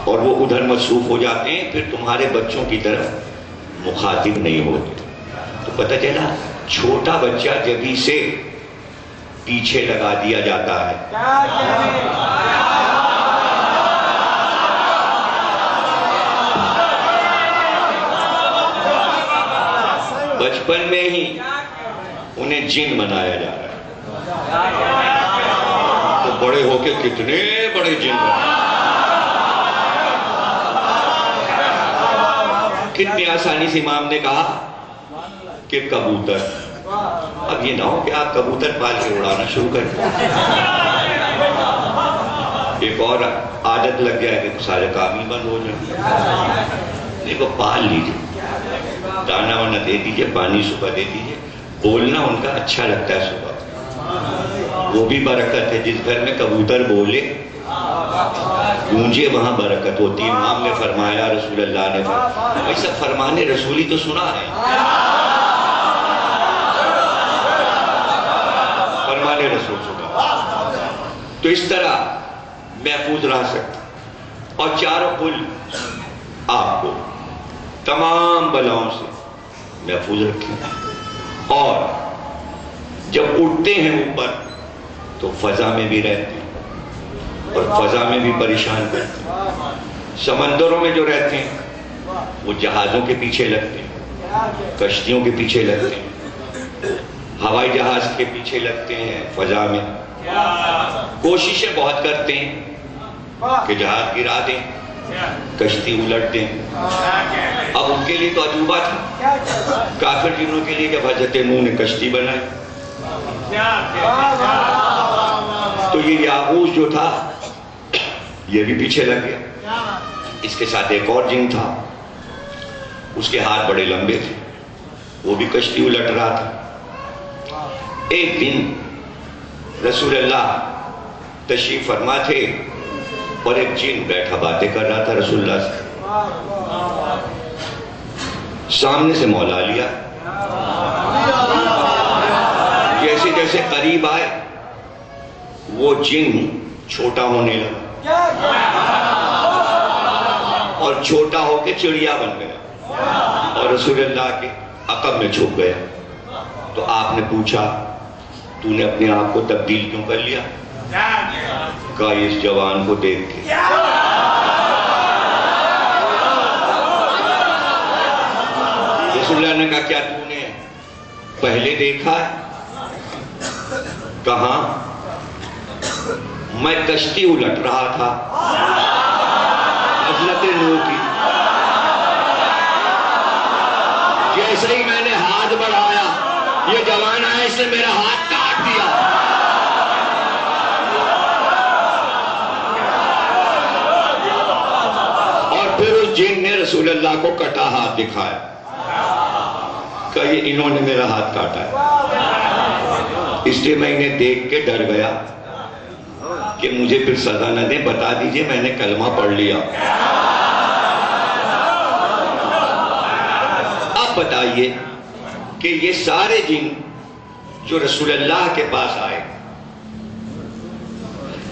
اور وہ ادھر مصروف ہو جاتے ہیں، پھر تمہارے بچوں کی طرف مخاطب نہیں ہوتے۔ تو پتہ چلا چھوٹا بچہ جبھی سے پیچھے لگا دیا جاتا ہے۔ بچپن میں ہی انہیں جن بنایا جا رہا ہے، تو بڑے ہو کے کتنے بڑے جن بنے، کتنی آسانی سے امام نے کہا کہ کبوتر۔ اب یہ نہ ہو کہ آپ کبوتر پال کے اڑانا شروع کر دیں، ایک اور عادت لگ جائے کہ سارے کام ہی بند ہو جائیں۔ دیکھو پال لیجیے، دانا وانا دے دیجیے، پانی صبح دے دیجیے، بولنا ان کا اچھا لگتا ہے صبح، وہ بھی برکت ہے۔ جس گھر میں کبوتر بولے گونجے وہاں برکت ہوتی ہے۔ امام نے فرمایا، رسول اللہ نے فرمایا، ایسا فرمانے رسولی تو سنا ہے، فرمانے رسول سنا، تو اس طرح محفوظ رہ سکتے۔ اور چاروں کل آپ کو تمام بلاؤں سے محفوظ رکھیں، اور جب اٹھتے ہیں اوپر تو فضا میں بھی رہتے ہیں اور فضا میں بھی پریشان کرتے ہیں۔ سمندروں میں جو رہتے ہیں وہ جہازوں کے پیچھے لگتے ہیں، کشتیوں کے پیچھے لگتے ہیں، ہوائی جہاز کے پیچھے لگتے ہیں، فضا میں کوششیں بہت کرتے ہیں کہ جہاز گرا دیں، کشتی الٹ دیں۔ اب ان کے لیے تو عجوبہ تھا، کافر جنوں کے لیے جب حضرت نوح نے کشتی بنائی تو یہ یاغوث جو تھا یہ بھی پیچھے لگ گیا، اس کے ساتھ ایک اور جن تھا، اس کے ہاتھ بڑے لمبے تھے، وہ بھی کشتی الٹ رہا تھا۔ ایک دن رسول اللہ تشریف فرما تھے اور ایک جن بیٹھا باتیں کر رہا تھا رسول اللہ سے، سامنے سے مولا لیا، جیسے جیسے قریب آئے وہ جن چھوٹا ہونے لگا اور چھوٹا ہو کے چڑیا بن گیا اور رسول اللہ کے عقب میں چھپ گیا۔ تو آپ نے پوچھا تو نے اپنے آپ کو تبدیل کیوں کر لیا؟ کہا اس جوان کو دیکھ کے رسول اللہ نے کہا کیا تو نے پہلے دیکھا ہے؟ کہاں؟ میں کشتی الٹ رہا تھا حضرت نوح کی، جیسے ہی میں نے ہاتھ بڑھایا یہ جوان آیا، اس نے میرا ہاتھ کاٹ دیا۔ اور پھر اس جن نے رسول اللہ کو کٹا ہاتھ دکھایا، کہ یہ انہوں نے میرا ہاتھ کاٹا ہے، اس لیے میں انہیں دیکھ کے ڈر گیا کہ مجھے پھر سزا نہ دیں، بتا دیجئے میں نے کلمہ پڑھ لیا۔ اب بتائیے کہ یہ سارے جن جو رسول اللہ کے پاس آئے،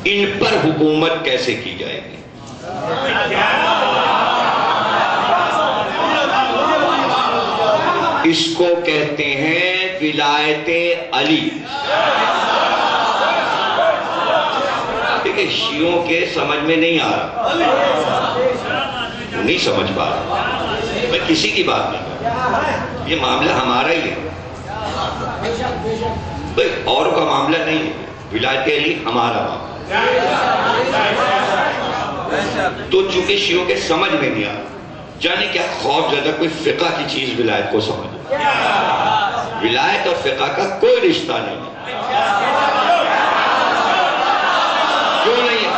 ان پر حکومت کیسے کی جائے گی؟ اس کو کہتے ہیں ولایت علی۔ دیکھیں شیعوں کے سمجھ میں نہیں آ رہا، نہیں سمجھ پا رہا، میں کسی کی بات نہیں کر رہا، یہ معاملہ ہمارا ہی ہے بھئی، اور کا معاملہ نہیں ہے، ولایت علی ہمارا معاملہ۔ تو چونکہ شیعوں کے سمجھ میں نہیں آ رہا، جانے کیا خوف زدہ کوئی فقہ کی چیز ولایت کو سمجھ، ولایت اور فقہ کا کوئی رشتہ نہیں ہے۔ کیوں نہیں ہے؟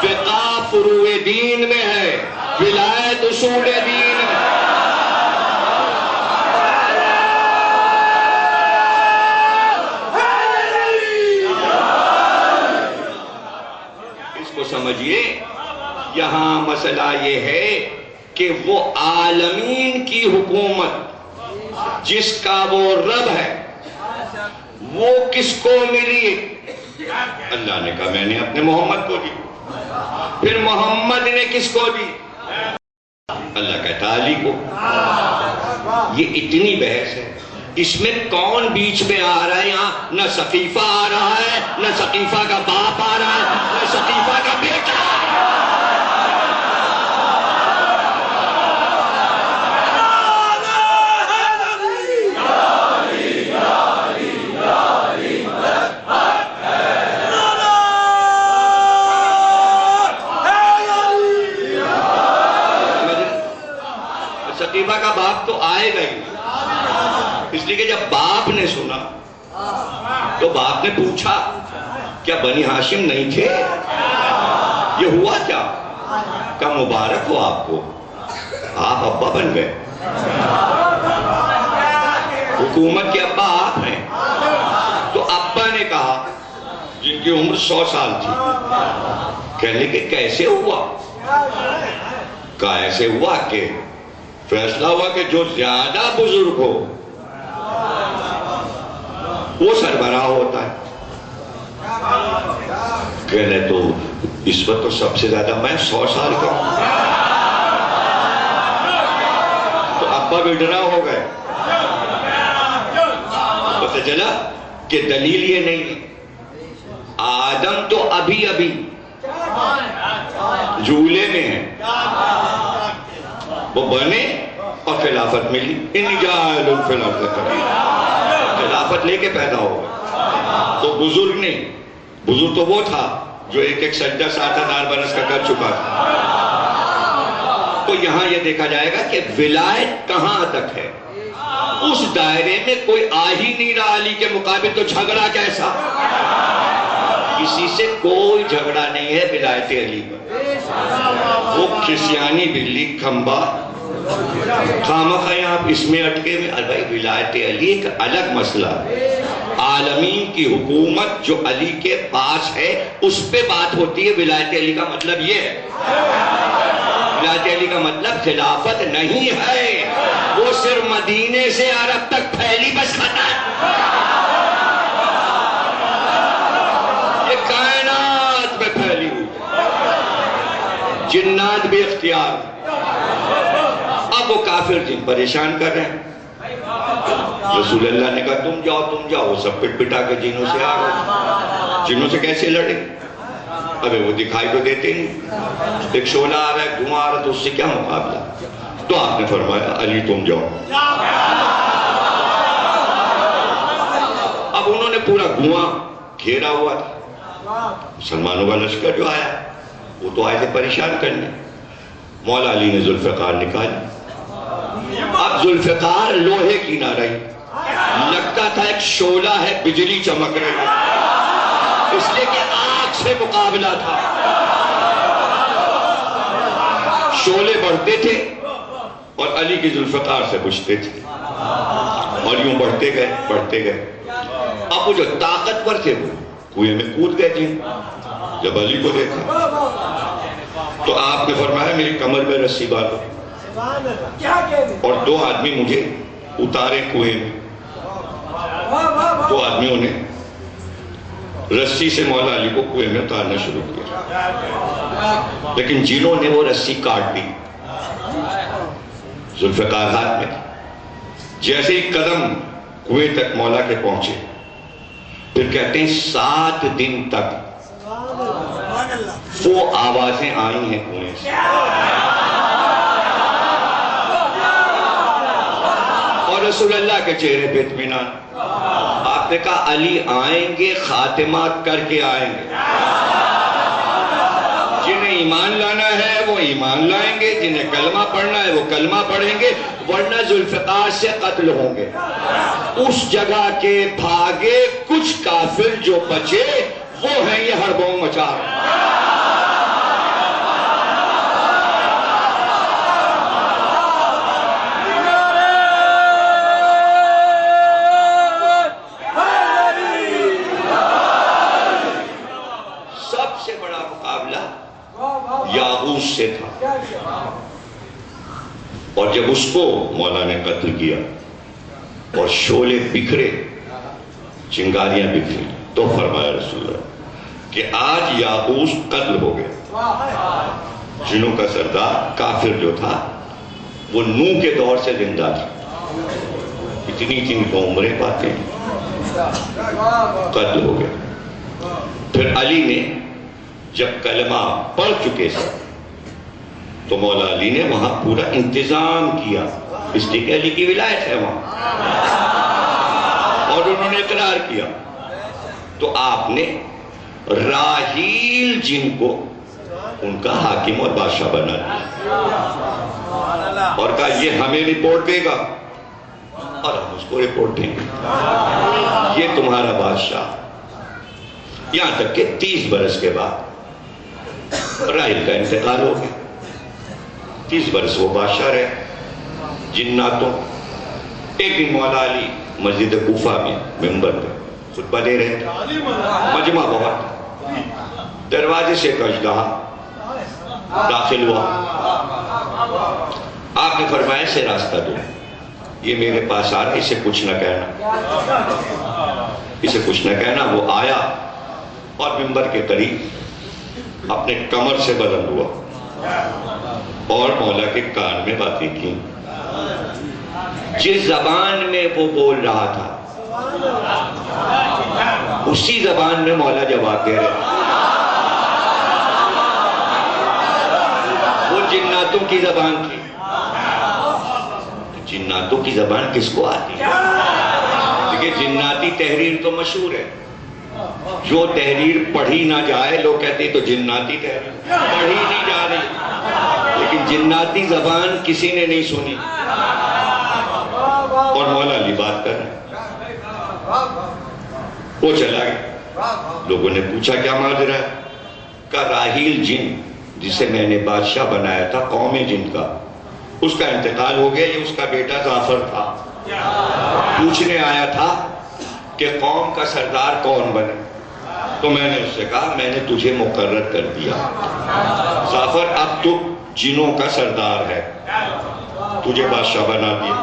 فقہ فروع دین میں ہے، ولایت اصول دین میں۔ اس کو سمجھیے، یہاں مسئلہ یہ ہے کہ وہ عالمین کی حکومت جس کا وہ رب ہے، وہ کس کو ملی؟ اللہ نے کہا میں نے اپنے محمد کو دی۔ پھر محمد نے کس کو دی؟ اللہ کہتا علی کو۔ یہ اتنی بحث ہے، اس میں کون بیچ میں آ رہا ہے؟ یہاں نہ ثقیفہ آ رہا ہے، نہ ثقیفہ کا باپ آ رہا ہے، نہ ثقیفہ کا بیٹا۔ ثقیفہ کا باپ تو آئے گا ہی، اس لیے کہ جب باپ نے سنا تو باپ نے پوچھا کیا بنی ہاشم نہیں تھے؟ یہ ہوا کیا؟ کہا مبارک ہو آپ کو، آپ ابا بن گئے، حکومت کے ابا آپ ہیں۔ تو ابا نے کہا جن کی عمر 100 سال تھی، کہنے کہ کیسے ہوا؟ کہا ایسے ہوا کہ فیصلہ ہوا کہ جو زیادہ بزرگ ہو وہ سربراہ ہوتا ہے۔ کہنے تو اس وقت تو سب سے زیادہ میں 100 سال کا ہوں۔ تو ابا بھی ڈرا ہو گئے۔ پتہ چلا کہ دلیل یہ نہیں ہے، آدم تو ابھی ابھی جھولے میں ہے، وہ بنے اور خلافت ملی، انی جاعل فی الارض خلیفہ، خلافت لے کے پیدا ہو گئے۔ تو بزرگ نہیں، بزرگ تو وہ تھا جو ایک ایک سجدہ 60,000 برس کا کر چکا تھا۔ تو یہاں یہ دیکھا جائے گا کہ ولایت کہاں تک ہے، اس دائرے میں کوئی آ ہی نہیں رہا علی کے مقابل، تو جھگڑا کیسا؟ کسی سے کوئی جھگڑا نہیں ہے ولایت علی پر۔ وہ کھسیانی بلی کھمبا خامخواہ آپ اس میں اٹکے میں، بھائی ولایت علی ایک الگ مسئلہ، عالمین کی حکومت جو علی کے پاس ہے اس پہ بات ہوتی ہے۔ ولایت علی کا مطلب یہ ہے، ولایت علی کا مطلب خلافت نہیں ہے، وہ صرف مدینے سے عرب تک پھیلی بس ختم، یہ کائنات میں پھیلی ہوئی، جنات بھی اختیار۔ اب وہ کافر جن پریشان کر رہے ہیں، رسول اللہ نے کہا تم جاؤ، وہ سب پٹ پٹا کے جنوں سے آ گئے۔ جنوں سے کیسے لڑے؟ ابھی وہ دکھائی تو دیتے نہیں، ایک شعلہ آ رہا ہے، دھواں آ رہا، تو اس سے کیا مقابلہ؟ تو آپ نے فرمایا علی تم جاؤ۔ اب انہوں نے پورا دھواں گھیرا ہوا تھا، مسلمانوں کا لشکر جو آیا وہ تو آئے تھے پریشان کرنے، مولا علی نے ذوالفقار نکالی۔ اب ذوالفقار لوہے کی نہ رہی، لگتا تھا ایک شعلہ ہے، بجلی چمک رہی ہے، اس لیے کہ آگ سے مقابلہ تھا۔ شعلے بڑھتے تھے اور علی کی ذوالفقار سے بجھتے تھے، اور یوں بڑھتے گئے۔ اب وہ جو طاقتور تھے وہ کنویں میں کود گئے تھے، جب علی کو دیکھا تو آپ نے فرمایا میری کمر میں رسی باندھو، اور 2 آدمی مجھے اتارے کنویں میں۔ 2 آدمیوں نے رسی سے مولا علی کو کنویں میں اتارنا شروع کیا، لیکن جنہوں نے وہ رسی کاٹ دی، ذوالفقار ہاتھ میں تھی۔ جیسے ہی قدم کنویں تک مولا کے پہنچے، پھر کہتے ہیں 7 دن تک وہ آوازیں آئی ہیں کنویں سے، اور رسول اللہ کے چہرے پہ اطمینان۔ آپ نے کہا علی آئیں گے، خاتمہ کر کے آئیں گے، جنہیں ایمان لانا ہے وہ ایمان لائیں گے، جنہیں کلمہ پڑھنا ہے وہ کلمہ پڑھیں گے، ورنہ ذوالفقار سے قتل ہوں گے۔ اس جگہ کے بھاگے کچھ کافر جو بچے، وہ ہیں یہ ہڑبوں مچا۔ سب سے بڑا مقابلہ یاغوث سے تھا، اور جب اس کو مولا نے قتل کیا اور شعلے بکھرے، چنگاریاں بکھری، تو فرمایا رسول اللہ کہ آج یاغوث قتل ہو گیا۔ جنوں کا سردار کافر جو تھا وہ نوح کے دور سے زندہ تھا، اتنی تو عمریں پاتے ہیں، قتل ہو گیا۔ پھر علی نے جب کلمہ پڑھ چکے تھے تو مولا علی نے وہاں پورا انتظام کیا، اس لیے کہ علی کی ولایت ہے وہاں، اور انہوں نے اقرار کیا۔ تو آپ نے راحیل جن کو ان کا حاکم اور بادشاہ بنا دیا، اور کہا یہ ہمیں رپورٹ دے گا اور ہم اس کو رپورٹ دیں گے، یہ تمہارا بادشاہ۔ یہاں تک کہ 30 برس کے بعد راحیل کا انتقال ہو گیا، 30 برس وہ بادشاہ رہے جناتوں۔ ایک دن مولا علی مسجد کوفہ میں ممبر پہ خطبہ دے رہے تھے، مجمع بہت، دروازے سے ایک اژدہا داخل ہوا۔ آپ نے فرمایا اسے راستہ دو، یہ میرے پاس آ رہا، اسے کچھ نہ کہنا، اسے کچھ نہ کہنا۔ وہ آیا اور ممبر کے قریب اپنے کمر سے بلند ہوا اور مولا کے کان میں باتیں کی، جس زبان میں وہ بول رہا تھا اسی زبان میں مولا جواب دے رہے۔ وہ جناتوں کی زبان تھی، جناتوں کی زبان کس کو آتی ہے؟ دیکھیں جناتی تحریر تو مشہور ہے، جو تحریر پڑھی نہ جائے لوگ کہتے ہیں تو جناتی تحریر پڑھی نہیں جا رہی، لیکن جناتی زبان کسی نے نہیں سنی، اور مولا علی بات کر رہے ہیں۔ وہ چلا گیا، لوگوں نے پوچھا کیا ماجرا ہے؟ کہا راحیل جن جسے میں نے بادشاہ بنایا تھا قوم جن کا، اس کا انتقال ہو گیا، یہ اس کا بیٹا جعفر تھا، پوچھنے آیا تھا کہ قوم کا سردار کون بنے، تو میں نے اس سے کہا میں نے تجھے مقرر کر دیا جعفر، اب تو جنوں کا سردار ہے، تجھے بادشاہ بنا دیا۔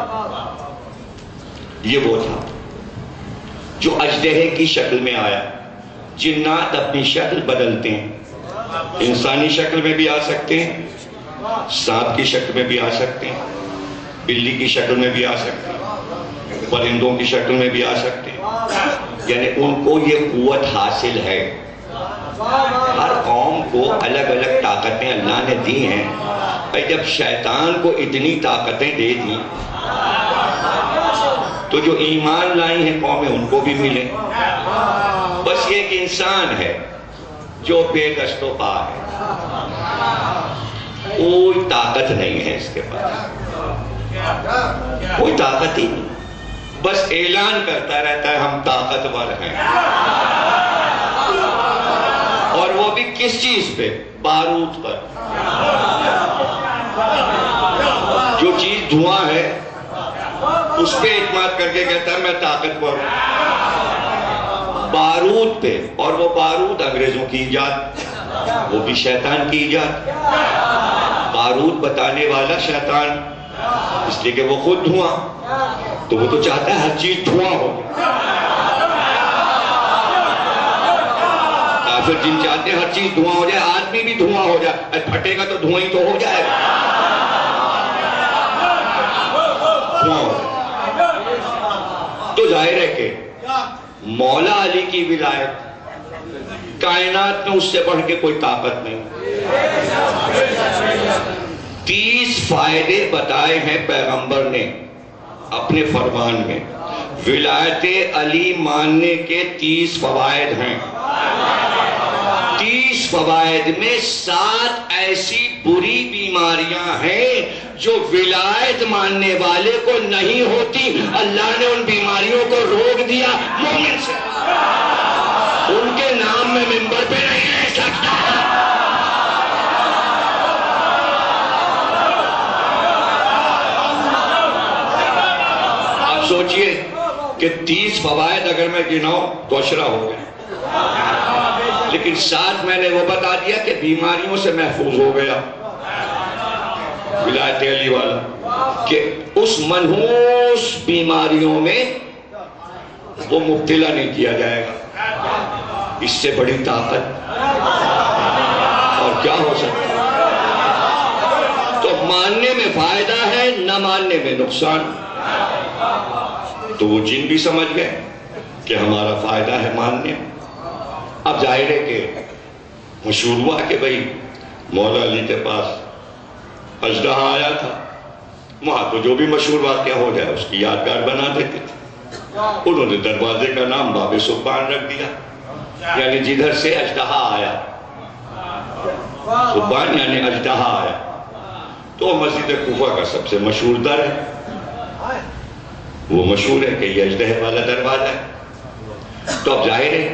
یہ وہ تھا جو اژدہے کی شکل میں آیا۔ جنات اپنی شکل بدلتے ہیں، انسانی شکل میں بھی آ سکتے ہیں، سانپ کی شکل میں بھی آ سکتے ہیں، بلی کی شکل میں بھی آ سکتے ہیں، پرندوں کی شکل میں بھی آ سکتے ہیں، یعنی ان کو یہ قوت حاصل ہے ہر قوم کو الگ الگ طاقتیں اللہ نے دی ہیں، اور جب شیطان کو اتنی طاقتیں دے دی تو جو ایمان لائی ہیں قومیں ان کو بھی ملے. بس یہ ایک انسان ہے جو بے دست و پا ہے، کوئی طاقت نہیں ہے اس کے پاس، کوئی طاقت ہی نہیں، بس اعلان کرتا رہتا ہے ہم طاقتور ہیں. اور وہ بھی کس چیز پہ؟ بارود پر. جو چیز دھواں ہے اس پہ اعتماد کر کے کہتا ہے میں طاقتور ہوں. بارود پہ، اور وہ بارود انگریزوں کی ایجاد، وہ بھی شیطان کی ایجاد. بارود بتانے والا شیطان، اس لیے کہ وہ خود دھواں، تو وہ تو چاہتا ہے ہر چیز دھواں ہو. کافر جن چاہتے ہیں ہر چیز دھواں ہو جائے، آدمی بھی دھواں ہو جائے، پھٹے گا تو دھواں ہی تو ہو جائے گا. دھواں ہو جائے. تو ظاہر ہے کہ مولا علی کی ولایت کائنات میں اس سے بڑھ کے کوئی طاقت نہیں. 30 فائدے بتائے ہیں پیغمبر نے اپنے فرمان میں. ولایت علی ماننے کے 30 فوائد ہیں. 30 فوائد میں 7 ایسی بری بیماریاں ہیں جو ولایت ماننے والے کو نہیں ہوتی. اللہ نے ان بیماریوں کو روک دیا مومن سے. ان کے نام میں ممبر پہ نہیں رہ سکتا. اب سوچئے کہ 30 فوائد اگر میں گناؤں تو اشرا ہو گئے، لیکن ساتھ میں نے وہ بتا دیا کہ بیماریوں سے محفوظ ہو گیا ولایت علی والا، کہ اس منحوس بیماریوں میں وہ مبتلا نہیں کیا جائے گا. اس سے بڑی طاقت اور کیا ہو سکتا ہے؟ تو ماننے میں فائدہ ہے، نہ ماننے میں نقصان. تو وہ جن بھی سمجھ گئے کہ ہمارا فائدہ ہے ماننے. اب ظاہر ہے کہ مشہور ہوا کہ بھئی مولا علی کے پاس اژدہا آیا تھا. وہاں تو جو بھی مشہور واقعہ ہو جائے اس کی یادگار بنا دیتے تھے. انہوں نے دروازے کا نام باب سبحان رکھ دیا، یعنی جدھر سے اژدہا آیا، سبحان یعنی اژدہا آیا. تو مسجد کوفہ کا سب سے مشہور در ہے، وہ مشہور ہے کہ یہ اژدہے والا دروازہ ہے. تو اب ظاہر ہے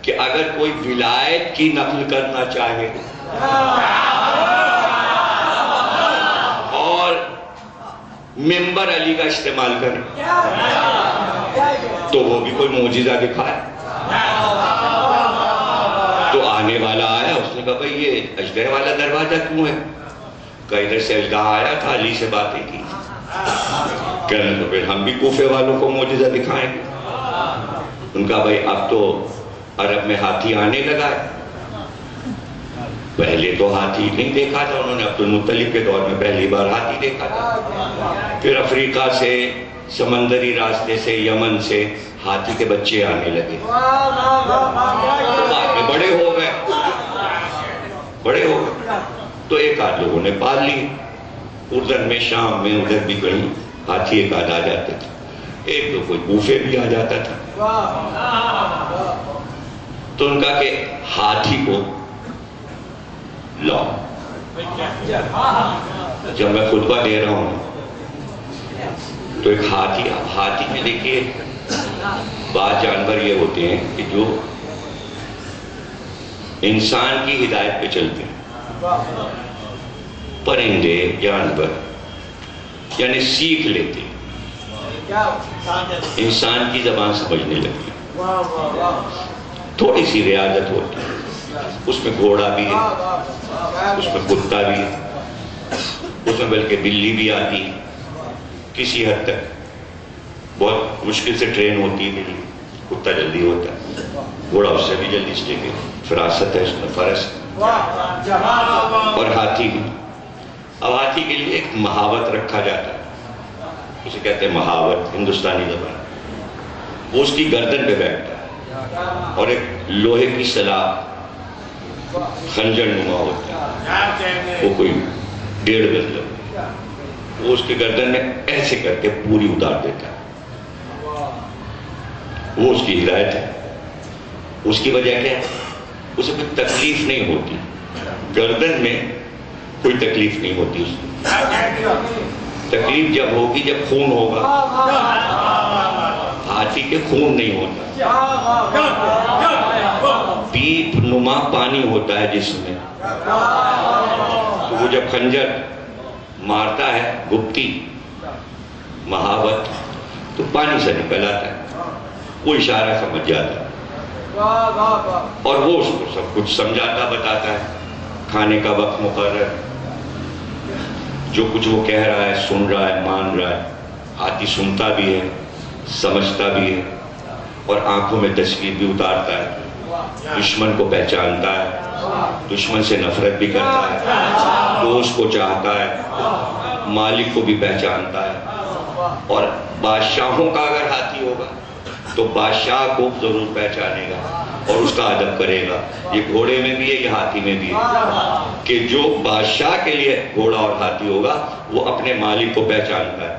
کہ اگر کوئی ولایت کی نقل کرنا چاہے اور ممبر علی کا استعمال کرے تو وہ بھی کوئی معجزہ دکھائے. تو آنے والا آیا، اس نے کہا بھئی یہ اژدہے والا دروازہ کیوں ہے؟ کہ ادھر سے اژدہا آیا تھا، علی سے باتیں کی. کہنے تو پھر ہم بھی کوفے والوں کو معجزہ دکھائیں گے. ان کا بھئی اب تو عرب میں ہاتھی آنے لگا ہے. پہلے تو ہاتھی نہیں دیکھا تھا انہوں نے، عبد المطلب کے دور میں پہلی بار ہاتھی دیکھا تھا. پھر افریقہ سے، سمندری راستے سے، یمن سے ہاتھی کے بچے آنے لگے. بعد میں بڑے ہو گئے. تو ایک آدھ لوگوں نے پال لی. اردن میں، شام میں، ادھر بھی کہیں ہاتھی ایک آدھ آ جاتے تھے. ایک دو کوئی کوفے بھی آ جاتا تھا. تو ان کا کہ ہاتھی کو لاؤ. جب میں خطبہ دے رہا ہوں تو ایک ہاتھی میں دیکھیے بعض جانور یہ ہوتے ہیں کہ جو انسان کی ہدایت پہ چلتے ہیں. پرندے، جانور یعنی سیکھ لیتے ہیں، انسان کی زبان سمجھنے لگتے ہیں. تھوڑی سی ریاضت ہوتی ہے. اس میں گھوڑا بھی ہے، اس میں کتا بھی ہے، اس میں بلکہ بلی بھی آتی ہے کسی حد تک. بہت مشکل سے ٹرین ہوتی ہے بلی. کتا جلدی ہوتا ہے، گھوڑا اس سے بھی جلدی، اس لیے کہ فراست ہے اس میں، فرس. اور ہاتھی بھی. اب ہاتھی کے لیے ایک محاوت رکھا جاتا ہے، اسے کہتے ہیں محاوت ہندوستانی زبان. وہ اس کی گردن پہ بیٹھتا ہے اور ایک لوہے کی سلاخ خنجر نما ہوتا ہے، وہ کوئی 1.5 گز لمبا، وہ اس کے گردن میں ایسے کر کے پوری اتار دیتا ہے. وہ اس کی ہدایت ہے. اس کی وجہ کیا ہے؟ اسے کوئی تکلیف نہیں ہوتی، گردن میں کوئی تکلیف نہیں ہوتی. اس کی تکلیف جب ہوگی جب خون ہوگا. ہاتھی کے خون نہیں ہوتا، پیپ نما پانی ہوتا ہے جس میں. تو وہ جب خنجر مارتا ہے گپتی مہاوت تو پانی سے نکل آتا ہے. وہ اشارہ سمجھ جاتا ہے اور وہ اس کو سب کچھ سمجھاتا بتاتا ہے. کھانے کا وقت مقرر، جو کچھ وہ کہہ رہا ہے سن رہا ہے مان رہا ہے. ہاتھی سنتا بھی ہے سمجھتا بھی ہے اور آنکھوں میں تصویر بھی اتارتا ہے. دشمن کو پہچانتا ہے، دشمن سے نفرت بھی کرتا ہے، دوست کو چاہتا ہے، مالک کو بھی پہچانتا ہے. اور بادشاہوں کا اگر ہاتھی ہوگا تو بادشاہ کو ضرور پہچانے گا اور اس کا ادب کرے گا. یہ گھوڑے میں بھی ہے، یہ ہاتھی میں بھی ہے کہ جو بادشاہ کے لیے گھوڑا اور ہاتھی ہوگا وہ اپنے مالک کو پہچانتا ہے.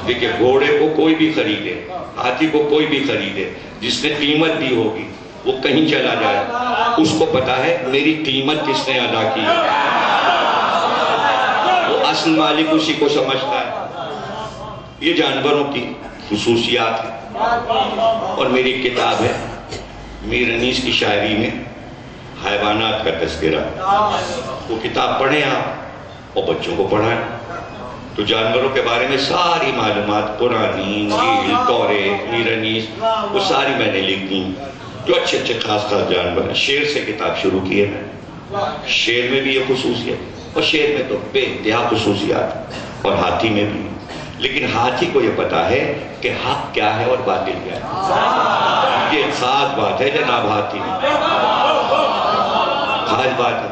دیکھیں گھوڑے کو کوئی بھی خریدے، ہاتھی کو کوئی بھی خریدے، جس نے قیمت دی ہوگی وہ کہیں چلا جائے اس کو پتا ہے میری قیمت کس نے ادا کی ہے. وہ اصل مالک اسی کو سمجھتا ہے. یہ جانوروں کی خصوصیات ہیں. اور میری ایک کتاب ہے میر انیس کی شاعری میں حیوانات کا تذکرہ. وہ کتاب پڑھیں آپ اور بچوں کو پڑھائیں تو جانوروں کے بارے میں ساری معلومات پرانی انجیل توریت میر انیس وہ ساری میں نے لکھ دی. جو اچھے اچھے خاص خاص جانور ہیں. شیر سے کتاب شروع کی ہے میں. شیر میں بھی یہ خصوصیت اور شیر میں تو بے انتہا خصوصیات اور ہاتھی میں بھی. لیکن ہاتھی کو یہ پتا ہے کہ حق کیا ہے اور باطل کیا ہے. یہ خاص بات ہے جناب ہاتھی میں، خاص بات ہے.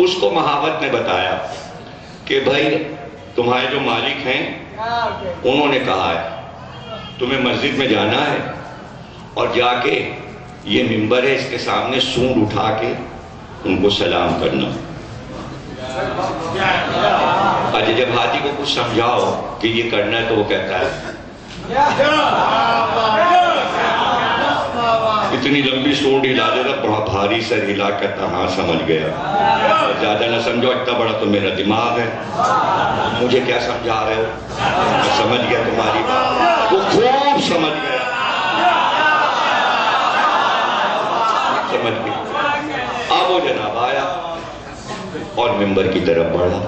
اس کو مہاوت نے بتایا کہ بھائی تمہارے جو مالک ہیں انہوں نے کہا ہے تمہیں مسجد میں جانا ہے اور جا کے یہ منبر ہے اس کے سامنے سونڈ اٹھا کے ان کو سلام کرنا. اچھا جب ہاتھی کو کچھ سمجھاؤ کہ یہ کرنا ہے تو وہ کہتا ہے اتنی لمبی سونڈ ہلا دیتا، بڑا بھاری سر ہلا کہتا ہاں سمجھ گیا. زیادہ نہ سمجھو، اتنا بڑا تو میرا دماغ ہے، مجھے کیا سمجھا رہے ہو، میں سمجھ گیا تمہاری بات. وہ خوب سمجھ گیا، سمجھ گیا. اب وہ جناب آیا اور منبر کی طرف بڑھا.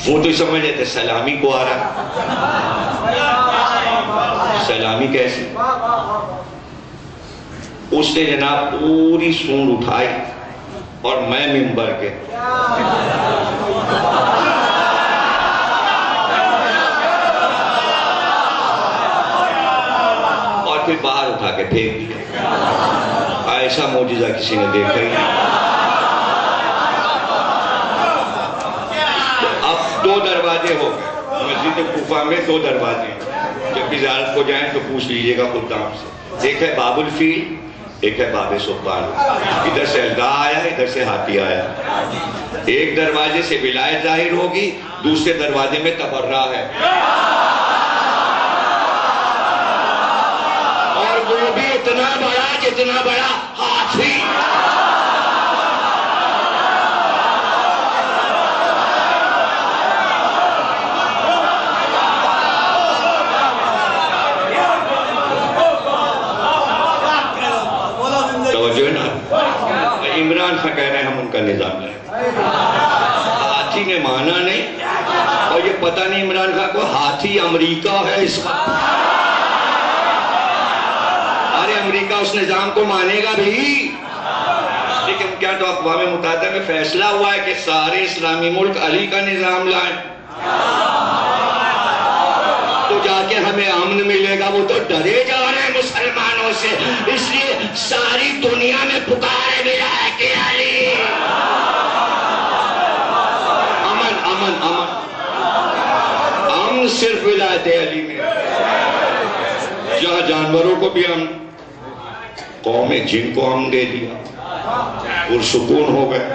وہ تو سمجھ لیتے سلامی کو آ رہا. سلامی کیسی؟ اس نے جناب پوری سونڈ اٹھائی اور میں منبر کے اور پھر باہر اٹھا کے پھینک دیا. ایسا معجزہ کسی نے دیکھا ہی نہیں. اب 2 دروازے ہو گئے مسجد کوفہ میں. 2 دروازے. جب بھی زیارت کو جائیں تو پوچھ لیجئے گا خدام سے. ایک ہے باب الفیل، ایک ہے باب سبحان. ادھر سے الگاہ آیا، ادھر سے ہاتھی آیا. ایک دروازے سے ولایت ظاہر ہوگی، دوسرے دروازے میں تبرہ ہے. اور وہ بھی اتنا بڑا جتنا بڑا ہاتھی. توجہ نا. عمران خان کہہ رہے ہیں ہم ان کا نظام لیں. ہاتھی نے مانا نہیں اور یہ پتہ نہیں عمران خان کو ہاتھی امریکہ ہے اس وقت. ارے امریکہ اس نظام کو مانے گا بھی، لیکن کیا تو اقوام متحدہ میں فیصلہ ہوا ہے کہ سارے اسلامی ملک علی کا نظام لائیں تو جا کے ہمیں امن ملے گا. وہ تو ڈرے جا رہے ہیں مسلمانوں سے، اس لیے ساری دنیا میں پکارے ولایت علی. امن امن امن امن صرف ولایت علی میں. جہاں جانوروں کو بھی امن، قوم جن کو ہم دے دیا. پرسکون ہو گئے،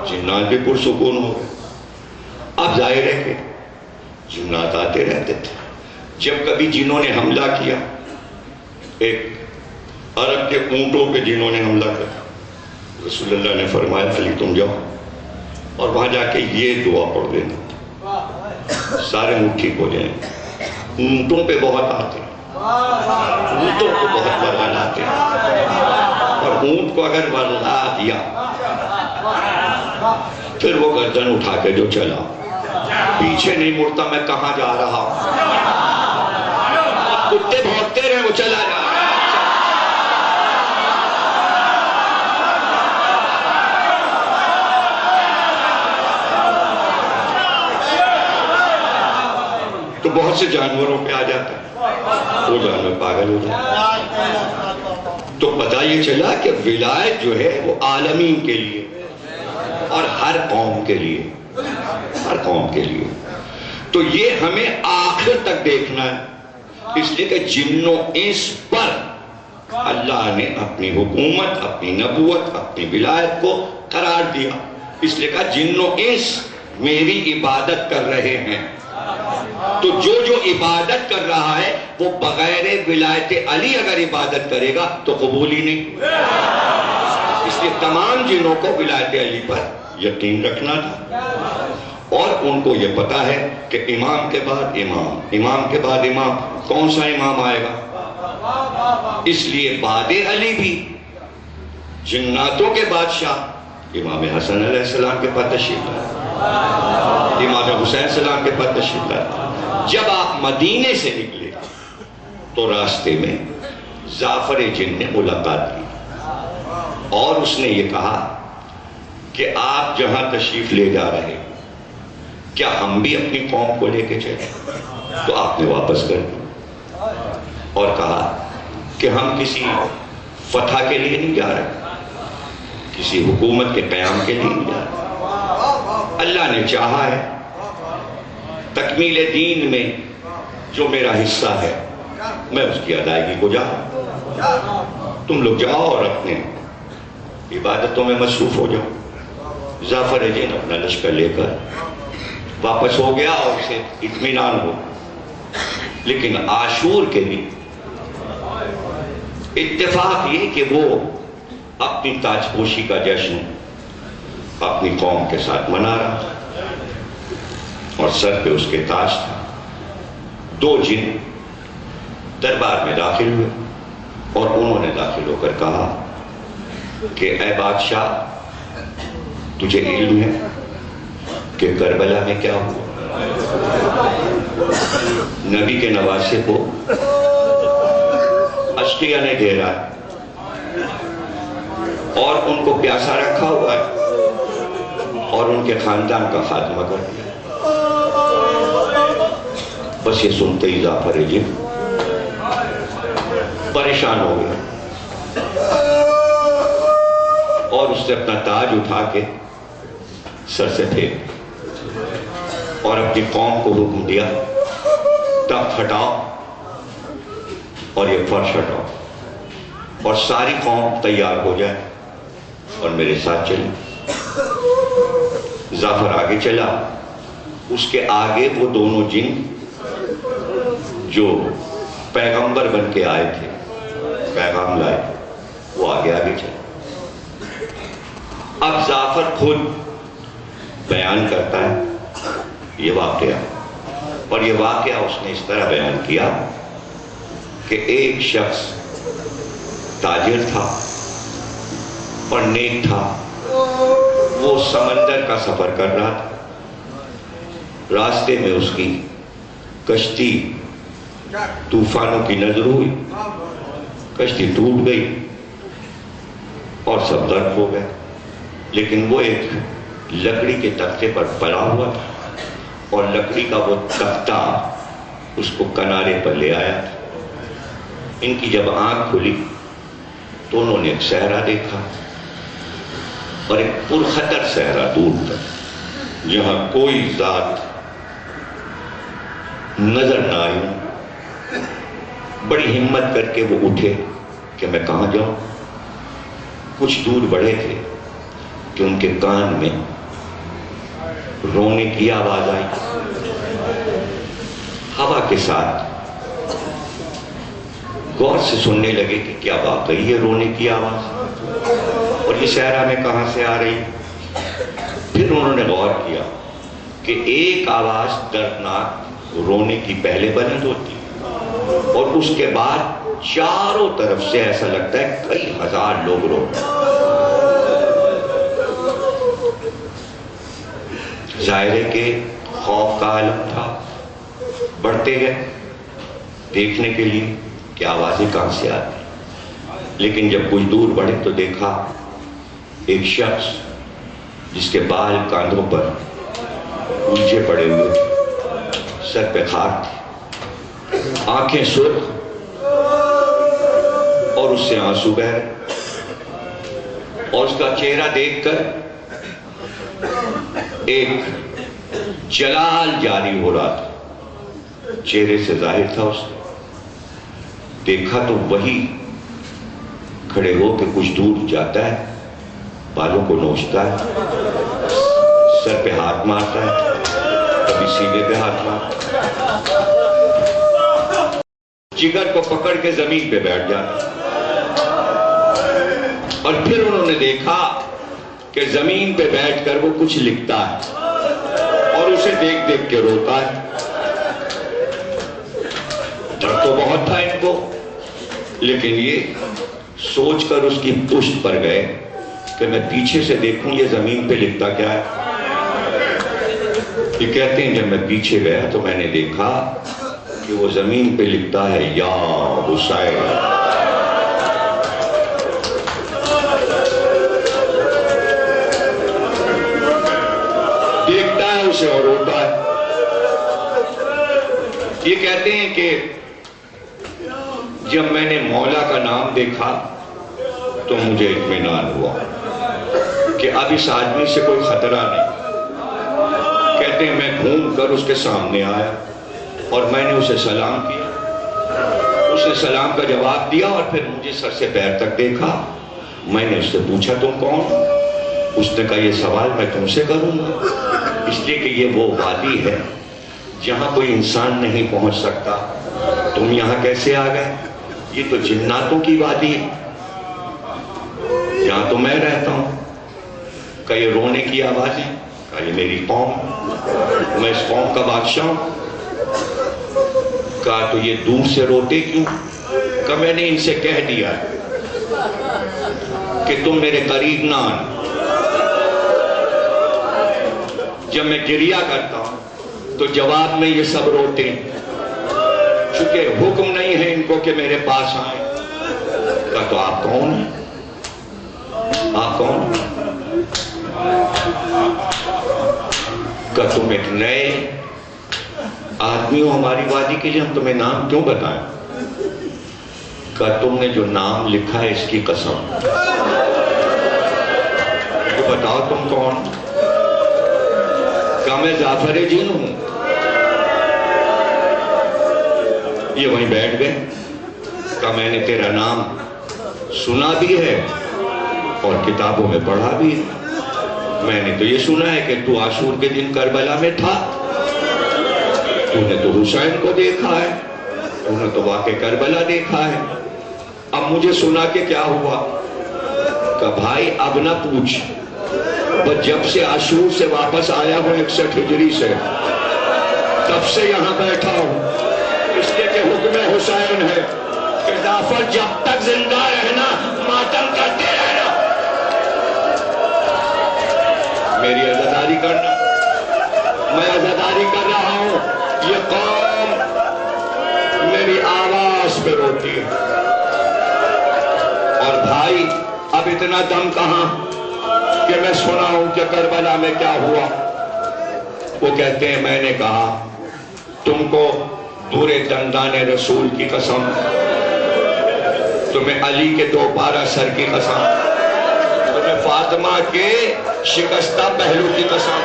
جنات بھی پرسکون ہو گئے۔ اب ظاہر ہے کہ جنات آتے رہتے تھے۔ جب کبھی جنہوں نے حملہ کیا، ایک عرب کے اونٹوں پہ جنہوں نے حملہ کیا، رسول اللہ نے فرمایا علی تم جاؤ اور وہاں جا کے یہ دعا پڑھ دینا، سارے اونٹ ٹھیک ہو جائیں۔ اونٹوں پہ بہت آتے ہیں، اونٹوں کو بہت ورغلاتے ہیں، اور اونٹ کو اگر ورغلا دیا پھر وہ گردن اٹھا کے جو چلا، پیچھے نہیں مڑتا میں کہاں جا رہا، کتے بھونکتے رہے وہ چلا جا رہا۔ تو بہت سے جانوروں پہ آ جاتا ہے، وہ جانور پاگل ہو جاتا ہے۔ تو پتہ یہ چلا کہ ولایت جو ہے وہ عالمین کے لیے اور ہر قوم کے لیے، ہر قوم کے لیے۔ تو یہ ہمیں آخر تک دیکھنا ہے، اس لیے کہ جن و انس پر اللہ نے اپنی حکومت، اپنی نبوت، اپنی ولایت کو قرار دیا۔ اس لیے کہ جن و انس میری عبادت کر رہے ہیں، تو جو جو عبادت کر رہا ہے وہ بغیر ولایت علی اگر عبادت کرے گا تو قبول ہی نہیں۔ اس لیے تمام جنوں کو ولایت علی پر یقین رکھنا تھا، اور ان کو یہ پتا ہے کہ امام کے بعد امام، امام کے بعد امام، کون سا امام آئے گا؟ اس لیے بعد علی بھی جناتوں کے بادشاہ امام حسن علیہ السلام کے پاس تشریف لائے، امام حسین السلام کے پاس تشریف لائے۔ جب آپ مدینے سے نکلے تو راستے میں جعفر جن نے ملاقات کی، اور اس نے یہ کہا کہ آپ جہاں تشریف لے جا رہے کیا ہم بھی اپنی قوم کو لے کے چلیں؟ تو آپ نے واپس کر دی اور کہا کہ ہم کسی فتح کے لیے نہیں جا رہے، کسی حکومت کے قیام کے لیے نہیں جا رہے، اللہ نے چاہا ہے تکمیل دین میں جو میرا حصہ ہے میں اس کی ادائیگی کو جاؤں، تم لوگ جاؤ اور اپنے عبادتوں میں مصروف ہو جاؤ۔ جعفر جن اپنا لشکر لے کر واپس ہو گیا اور اسے اطمینان ہو، لیکن عاشور کے دن اتفاق یہ کہ وہ اپنی تاج پوشی کا جشن اپنی قوم کے ساتھ منا رہا تھا، اور سر پہ اس کے تاج تھا۔ دو جن دربار میں داخل ہوئے اور انہوں نے داخل ہو کر کہا کہ اے بادشاہ تجھے علم ہے کہ کربلا میں کیا ہوا؟ نبی کے نواسے کو اشقیہ نے گھیرا ہے اور ان کو پیاسا رکھا ہوا ہے اور ان کے خاندان کا خاتمہ کر دیا۔ بس یہ سنتے ہی جعفر جن پریشان ہو گیا اور اس نے اپنا تاج اٹھا کے سر سے پھینک اور اپنی قوم کو حکم دیا تخت ہٹاؤ اور یہ فرش ہٹاؤ اور ساری قوم تیار ہو جائے اور میرے ساتھ چلے۔ جعفر آگے چلا، اس کے آگے وہ دونوں جن جو پیغمبر بن کے آئے تھے، پیغام لائے، وہ آگے آگے چلے۔ اب جعفر خود بیان کرتا ہے یہ واقعہ، اور یہ واقعہ اس نے اس طرح بیان کیا کہ ایک شخص تاجر تھا اور نیک تھا، وہ سمندر کا سفر کر رہا تھا، راستے میں اس کی کشتی طوفانوں کی نظر ہوئی، کشتی ٹوٹ گئی اور سب غرق ہو گئے، لیکن وہ ایک لکڑی کے تختے پر پڑا ہوا تھا اور لکڑی کا وہ تختہ اس کو کنارے پر لے آیا تھا۔ ان کی جب آنکھ کھلی تو انہوں نے ایک صحرا دیکھا، اور ایک پرخطر صحرا دور تک جہاں کوئی ذات نظر نہ آئی۔ بڑی ہمت کر کے وہ اٹھے کہ میں کہاں جاؤں، کچھ دور بڑھے تھے کہ ان کے کان میں رونے کی آواز آئی ہوا کے ساتھ. غور سے سننے لگے کہ کیا واقعی ہے رونے کی آواز اور یہ صحرا میں کہاں سے آ رہی. پھر انہوں نے غور کیا کہ ایک آواز دردناک رونے کی پہلے بلند ہوتی اور اس کے بعد چاروں طرف سے ایسا لگتا ہے کئی ہزار لوگ رو رہے ہیں. ظاہر ہے کہ خوف کا عالم تھا. بڑھتے گئے دیکھنے کے لیے کہ آوازیں کہاں سے آتی. لیکن جب کچھ دور بڑھے تو دیکھا ایک شخص جس کے بال کاندھوں پر الجھے پڑے ہوئے تھے, سر پہ خاک تھی, آنکھیں سرخ اور اس سے آنسو بہہ رہے, اور اس کا چہرہ دیکھ کر ایک جلال جاری ہو رہا تھا. چہرے سے ظاہر تھا. اس نے دیکھا تو وہی کھڑے ہو کے کچھ دور جاتا ہے, بالوں کو نوچتا ہے, سر پہ ہاتھ مارتا ہے, کبھی سینے پہ ہاتھ مارتا ہے, جگر کو پکڑ کے زمین پہ بیٹھ جاتا ہے. اور پھر انہوں نے دیکھا کہ زمین پہ بیٹھ کر وہ کچھ لکھتا ہے اور اسے دیکھ دیکھ کے روتا ہے. ڈر تو بہت تھا ان کو, لیکن یہ سوچ کر اس کی پشت پر گئے کہ میں پیچھے سے دیکھوں یہ زمین پہ لکھتا کیا ہے. یہ کہتے ہیں جب میں پیچھے گیا تو میں نے دیکھا کہ وہ زمین پہ لکھتا ہے یا حسین. دیکھتا ہے اسے اور روتا ہے. یہ کہتے ہیں کہ جب میں نے مولا کا نام دیکھا تو مجھے اطمینان ہوا کہ اب اس آدمی سے کوئی خطرہ نہیں. کہتے ہیں میں گھوم کر اس کے سامنے آیا اور میں نے اسے سلام کیا. اس نے سلام کا جواب دیا اور پھر مجھے سر سے پیر تک دیکھا. میں نے اس سے پوچھا تم کون؟ اس نے کہا یہ سوال میں تم سے کروں گا, اس لیے کہ یہ وہ وادی ہے جہاں کوئی انسان نہیں پہنچ سکتا. تم یہاں کیسے آ گئے؟ یہ تو جناتوں کی وادی ہے, یہاں تو میں رہتا ہوں. کہا یہ رونے کی آواز ہے؟ کہا یہ میری قوم, میں اس قوم کا بادشاہ ہوں. کہا تو یہ دور سے روتے کیوں؟ کہا میں نے ان سے کہہ دیا کہ تم میرے قریب نہ آنا. جب میں گریہ کرتا ہوں تو جواب میں یہ سب روتے ہیں, چونکہ حکم نہیں ہے ان کو کہ میرے پاس آئیں. کہا تو آپ کون ہیں؟ آپ کون؟ کہا تم ایک نئے آدمی ہو ہماری وادی کے لیے, ہم تمہیں نام کیوں بتائیں؟ کہا تم نے جو نام لکھا ہے اس کی قسم تو بتاؤ تم کون؟ کہا میں جعفر جن ہوں. یہ وہیں بیٹھ گئے. کہا میں نے تیرا نام سنا بھی ہے اور کتابوں میں پڑھا بھی ہے. میں نے تو یہ سنا ہے کہ تو عاشور کے دن کربلا میں تھا, تو نے تو حسین کو دیکھا ہے, تو نے تو واقع کربلا دیکھا ہے. اب مجھے سنا کہ کیا ہوا؟ کہ بھائی اب نہ پوچھ, بس جب سے عاشور سے واپس آیا ہوں 61 ہجری سے, تب سے یہاں بیٹھا ہوں, اس لیے کہ حکم حسین ہے کہ جعفر جب تک زندہ رہنا ماتم کرتے رہنا, میری عزاداری کرنا. میں عزاداری کر رہا ہوں, یہ قوم میری آواز پہ روتی ہے. اور بھائی اب اتنا دم کہاں کہ میں سنا ہوں کہ کربلا میں کیا ہوا. وہ کہتے ہیں میں نے کہا تم کو دور دندان رسول کی قسم, تمہیں علی کے 2 پارہ سر کی قسم, تمہیں فاطمہ کے شکستہ پہلو کی قسم,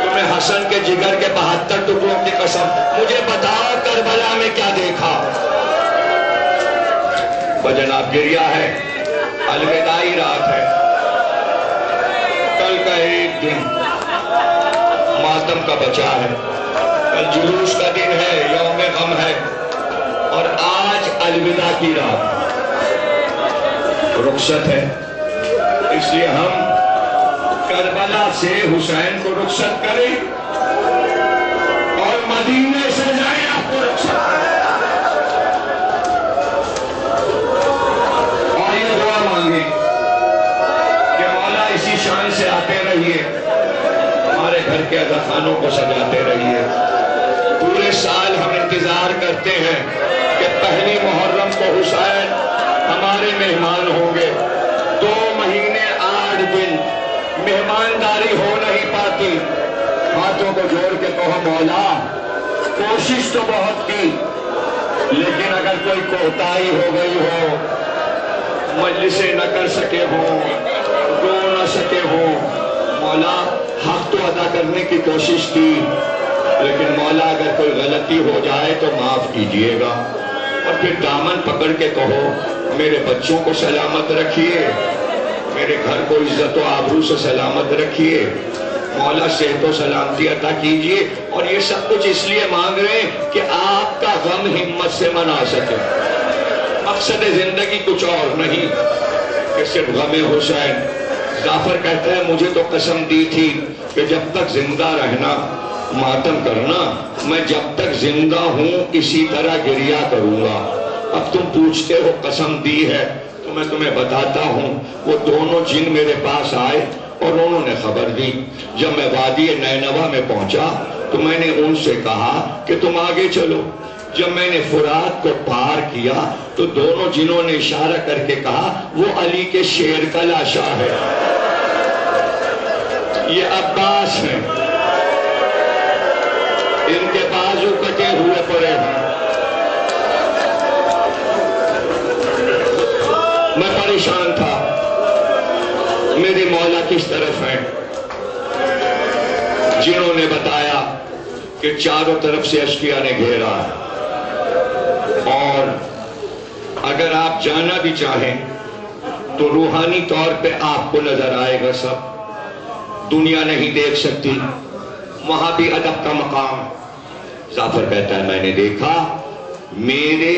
تمہیں حسن کے جگر کے 72 ٹکڑوں کی قسم, مجھے بتاؤ کربلا میں کیا دیکھا؟ بجناب گریہ ہے, الوداعی رات ہے. کل کا ایک دن ماتم کا بچا ہے. کل جلوس کا دن ہے، یوم غم ہے، اور آج الوداع کی رات رخصت ہے. اس لیے ہم کربلا سے حسین کو رخصت کریں اور مدینے سے زینب کو رخصت کریں، اور یہ دعا مانگیں کہ مولا اسی شان سے آتے رہیے، ہمارے گھر کے اذخانوں کو سجاتے رہیے. پورے سال ہم انتظار کرتے ہیں کہ پہلی محرم کو حسین ہمارے مہمان ہوں گے. 2 مہینے 8 دن مہمانداری ہو نہیں پاتی. ہاتھوں کو جوڑ کے کہو مولا کوشش تو بہت کی، لیکن اگر کوئی کوتاہی ہو گئی ہو، مجلسیں نہ کر سکے ہوں، رو نہ سکے ہوں، مولا حق تو ادا کرنے کی کوشش کی، لیکن مولا اگر کوئی غلطی ہو جائے تو معاف کیجئے گا. اور پھر دامن پکڑ کے کہو میرے بچوں کو سلامت رکھیے، میرے گھر کو عزت و آبرو سے سلامت رکھیے، مولا صحت و سلامتی عطا کیجئے. اور یہ سب کچھ اس لیے مانگ رہے ہیں کہ آپ کا غم ہمت سے منا سکے. مقصد زندگی کچھ اور نہیں کہ صرف غم حسین. جعفر کہتا ہے مجھے تو قسم دی تھی کہ جب تک زندہ رہنا ماتم کرنا، میں جب تک زندہ ہوں اسی طرح گریا کروں گا. اب تم پوچھتے ہو قسم دی ہے تو میں تمہیں بتاتا ہوں. وہ دونوں جن میرے پاس آئے اور انہوں نے خبر دی. جب میں وادی نینوا میں پہنچا تو میں نے ان سے کہا کہ تم آگے چلو. جب میں نے فرات کو پار کیا تو دونوں جنہوں نے اشارہ کر کے کہا وہ علی کے شیر کا لاشا ہے، یہ عباس ہیں، ان کے بازو کٹے ہوئے پڑے ہیں. میں پریشان تھا میری مولا کس طرف ہیں. جنہوں نے بتایا کہ چاروں طرف سے اشقیاء نے گھیرا، اور اگر آپ جانا بھی چاہیں تو روحانی طور پہ آپ کو نظر آئے گا، سب دنیا نہیں دیکھ سکتی، وہاں بھی ادب کا مقام. جعفر کہتا ہے میں نے دیکھا میرے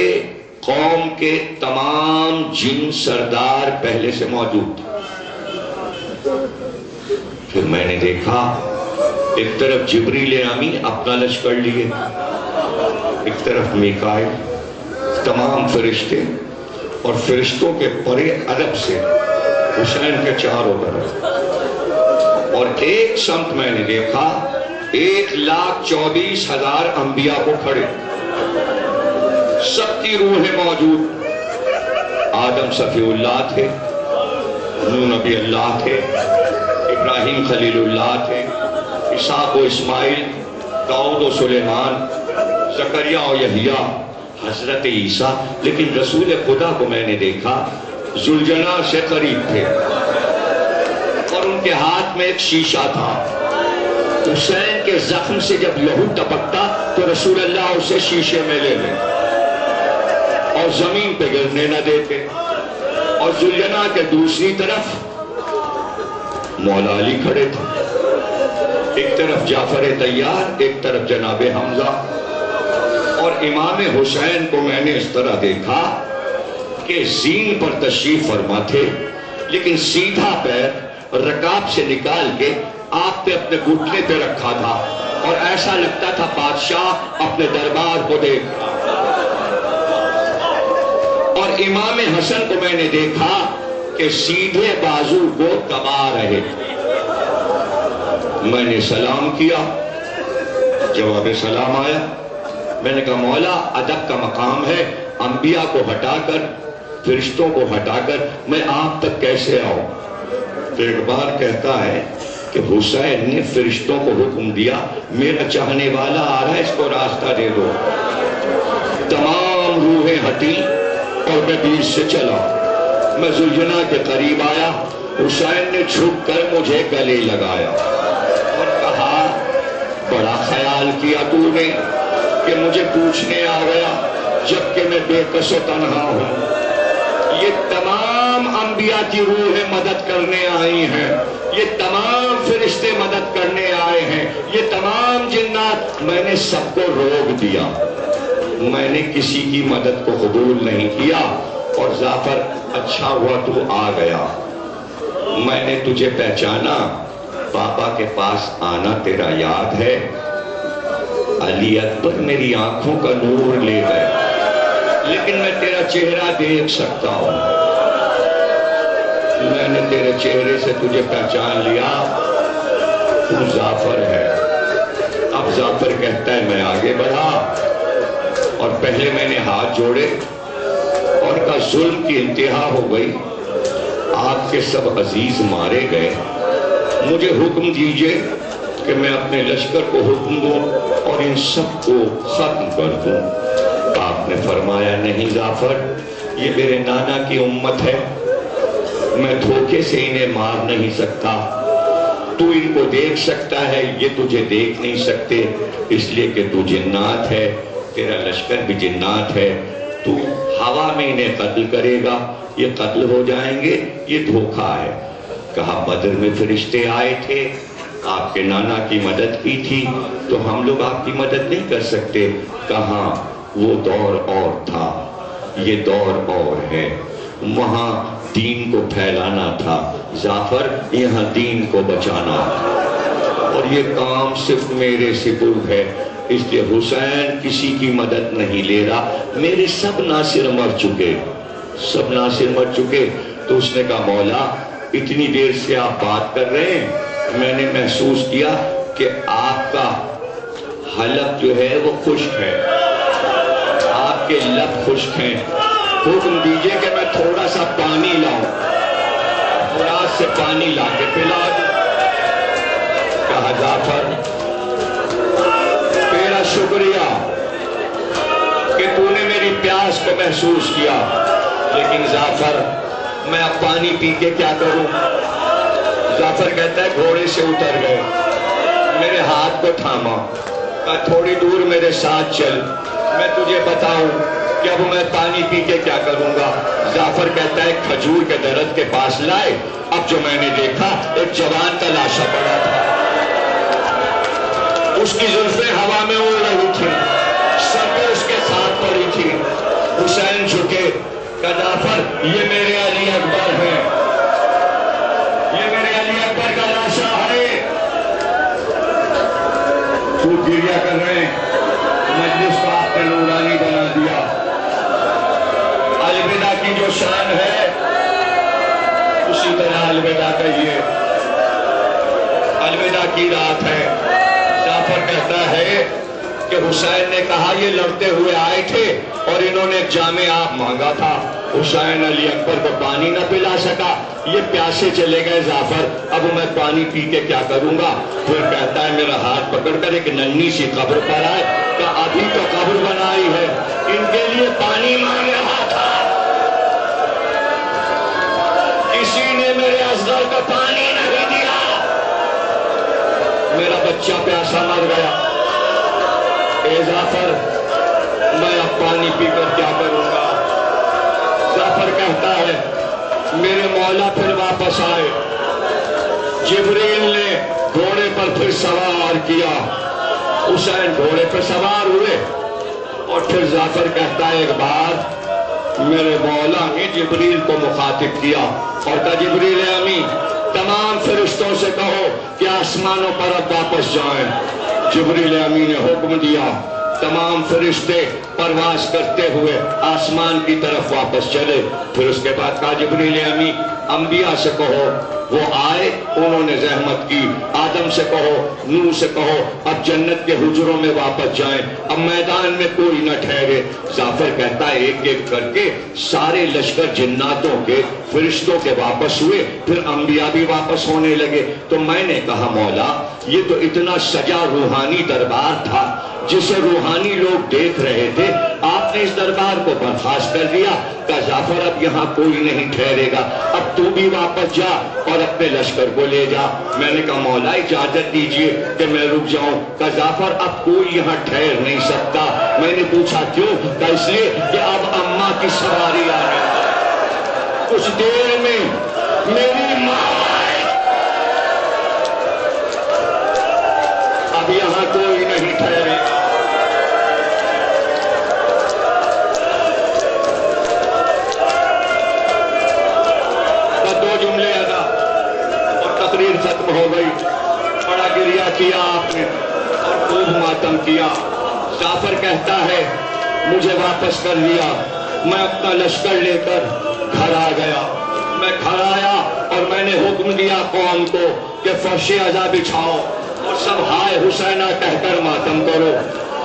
قوم کے تمام جن سردار پہلے سے موجود تھے. پھر میں نے دیکھا ایک طرف جبریل امی اپنا لشکر لیے، ایک طرف میکائیل، تمام فرشتے، اور فرشتوں کے پرے ادب سے حسین کے چاروں طرف. اور ایک سمت میں نے دیکھا 1,24,000 انبیاء کو کھڑے، سب کی روحیں موجود. آدم صفی اللہ تھے، نوح نبی اللہ تھے، ابراہیم خلیل اللہ تھے، اسحاق و اسماعیل، داؤد و سلیمان، زکریا و یحییٰ، حضرت عیسیٰ. لیکن رسول خدا کو میں نے دیکھا ذوالجلال سے قریب تھے، اور ان کے ہاتھ میں ایک شیشہ تھا. حسین کے زخم سے جب لہو ٹپکتا تو رسول اللہ اسے شیشے میں لے لیں اور زمین پہ گرنے نہ دیتے. اور ذوالجلال کے دوسری طرف مولا علی کھڑے تھے، ایک طرف جعفر طیار، ایک طرف جناب حمزہ. اور امام حسین کو میں نے اس طرح دیکھا کہ زین پر تشریف فرما تھے، لیکن سیدھا پیر رکاب سے نکال کے آپ نے اپنے گھٹنے پہ رکھا تھا، اور ایسا لگتا تھا بادشاہ اپنے دربار کو دیکھ رہا. اور امام حسن کو میں نے دیکھا کہ سیدھے بازو کو دبا رہے تھے. میں نے سلام کیا، جواب سلام آیا. میں نے کہا مولا ادب کا مقام ہے، انبیاء کو ہٹا کر، فرشتوں کو ہٹا کر میں آپ تک کیسے آؤں؟ تو ایک بار کہتا ہے کہ حسین نے فرشتوں کو حکم دیا میرا چاہنے والا آ رہا ہے، اس کو راستہ دے دو. تمام روحیں ہٹی اور میں بیچ سے چلا. میں ذوالجلال کے قریب آیا، حسین نے جھک کر مجھے گلے لگایا اور کہا بڑا خیال کیا تو نے کہ مجھے پوچھنے آ گیا جبکہ میں بے کس و تنہا ہوں. یہ تمام انبیاء کی روحیں مدد کرنے آئی ہیں، یہ تمام فرشتے مدد کرنے آئے ہیں، یہ تمام جنات، میں نے سب کو روک دیا، میں نے کسی کی مدد کو قبول نہیں کیا۔ اور جعفر اچھا ہوا تو آ گیا، میں نے تجھے پہچانا، پاپا کے پاس آنا تیرا یاد ہے؟ علی اکبر میری آنکھوں کا نور لے گئے، لیکن میں تیرا چہرہ دیکھ سکتا ہوں، میں نے تیرے چہرے سے تجھے پہچان لیا، تو جعفر ہے۔ اب جعفر کہتا ہے میں آگے بڑھا، اور پہلے میں نے ہاتھ جوڑے اور کہا ظلم کی انتہا ہو گئی، آپ کے سب عزیز مارے گئے، مجھے حکم دیجئے کہ میں اپنے لشکر کو حکم دوں اور ان سب کو ختم کر دوں۔ آپ نے فرمایا نہیں جعفر، یہ میرے نانا کی امت ہے، میں دھوکے سے انہیں مار نہیں سکتا، تو ان کو دیکھ سکتا ہے، یہ تجھے دیکھ نہیں سکتے، اس لیے کہ تو جنات ہے، تیرا لشکر بھی جنات ہے، تو ہوا میں انہیں قتل کرے گا، یہ قتل ہو جائیں گے، یہ دھوکہ ہے۔ کہا بدر میں فرشتے آئے تھے، آپ کے نانا کی مدد کی تھی، تو ہم لوگ آپ کی مدد نہیں کر سکتے۔ کہاں، وہ دور اور تھا، یہ دور اور ہے، وہاں دین کو پھیلانا تھا، جعفر یہاں دین کو بچانا تھا، اور یہ کام صرف میرے سپرد ہے، اس لیے حسین کسی کی مدد نہیں لے رہا، میرے سب ناصر مر چکے، سب ناصر مر چکے۔ تو اس نے کہا مولا اتنی دیر سے آپ بات کر رہے ہیں، میں نے محسوس کیا کہ آپ کا حلق جو ہے وہ خشک ہے، آپ کے لب خشک ہیں، حکم دیجئے کہ میں تھوڑا سا پانی لاؤں، فرات سے پانی لا کے پلا دوں۔ کہا جعفر تیرا شکریہ کہ تو نے میری پیاس کو محسوس کیا، لیکن جعفر میں اب پانی پی کے کیا کروں؟ جعفر کہتا ہے گھوڑے سے اتر گئے، میرے ہاتھ کو تھاما، کہا تھوڑی دور میرے ساتھ چل، میں تجھے بتاؤں کہ اب میں پانی پی کے کیا کروں گا۔ جعفر کہتا ہے کھجور کے درخت کے پاس لائے، اب جو میں نے دیکھا ایک جوان کا لاشا پڑا تھا، اس کی زلفیں ہوا میں اڑ رہی تھی، سر پہ اس کے ساتھ پڑی تھی۔ حسین جھکے، کہا جعفر یہ میرے علی اکبر ہیں، یہ میرے علی اکبر کا لاشا ہے۔ تو گریہ کر رہے ہیں، مجلس کو آپ نے نورانی بنا دیا۔ الوداع کی جو شان ہے اسی طرح الوداع کہیے، الوداع کی رات ہے۔ جعفر کہتا ہے کہ حسین نے کہا یہ لڑتے ہوئے آئے تھے اور انہوں نے جام آب مانگا تھا، حسین علی اکبر کو پانی نہ پلا سکا، یہ پیاسے چلے گئے جعفر، اب میں پانی پی کے کیا کروں گا؟ پھر کہتا ہے میرا ہاتھ پکڑ کر ایک ننھی سی قبر پر آئے، کہ ابھی تو قبر بنائی ہے، ان کے لیے پانی مانگ رہا تھا، کسی نے میرے اصغر کو پانی نہیں دیا، میرا بچہ پیاسا مر گیا، اے جعفر میں اب پانی پی کر کیا کروں گا؟ جعفر کہتا ہے میرے مولا پھر واپس آئے، جبریل نے گھوڑے پر پھر سوار کیا، حسین گھوڑے پر سوار ہوئے، اور پھر جعفر کہتا ہے ایک بار میرے مولا نے جبریل کو مخاطب کیا اور کہا جبریل امین تمام فرشتوں سے کہو کہ آسمانوں پر اب واپس جائیں۔ جبریل امین نے حکم دیا، تمام فرشتے پرواز کرتے ہوئے آسمان کی طرف واپس چلے۔ پھر اس کے بعد کہا جبریل امین انبیاء سے کہو وہ آئے، انہوں نے زحمت کی، آدم سے کہو، نوح سے کہو اب جنت کے حجروں میں واپس جائیں، اب میدان میں کوئی نہ ٹھہرے۔ جعفر کہتا ہے ایک ایک کر کے سارے لشکر جناتوں کے فرشتوں کے واپس ہوئے، پھر انبیاء بھی واپس ہونے لگے۔ تو میں نے کہا مولا یہ تو اتنا سجا روحانی دربار تھا جسے روحانی لوگ دیکھ رہے تھے، آپ نے اس دربار کو برخاست کر دیا، کہ جعفر اب یہاں کوئی نہیں ٹھہرے گا، اب تو بھی واپس جا اور اپنے لشکر کو لے جا۔ میں نے کہا مولا اجازت دیجئے کہ میں رک جاؤں، کہ جعفر اب کوئی یہاں ٹھہر نہیں سکتا۔ میں نے پوچھا کیوں؟ کہ اس لیے کہ اب اماں کی سواری آنے، کچھ دیر میں میری ماں آئی. اب یہاں کوئی نہیں ٹھہرے. بس 2 جملے ادا اور تقریر ختم ہو گئی. بڑا گریہ کیا آپ نے اور خوب ماتم کیا. جعفر کہتا ہے مجھے واپس کر لیا. میں اپنا لشکر لے کر گھر آ گیا. میں گھر آیا اور میں نے حکم دیا قوم کو کہ فرش عزا بچھاؤ اور سب ہائے حسینہ کہہ کر ماتم کرو.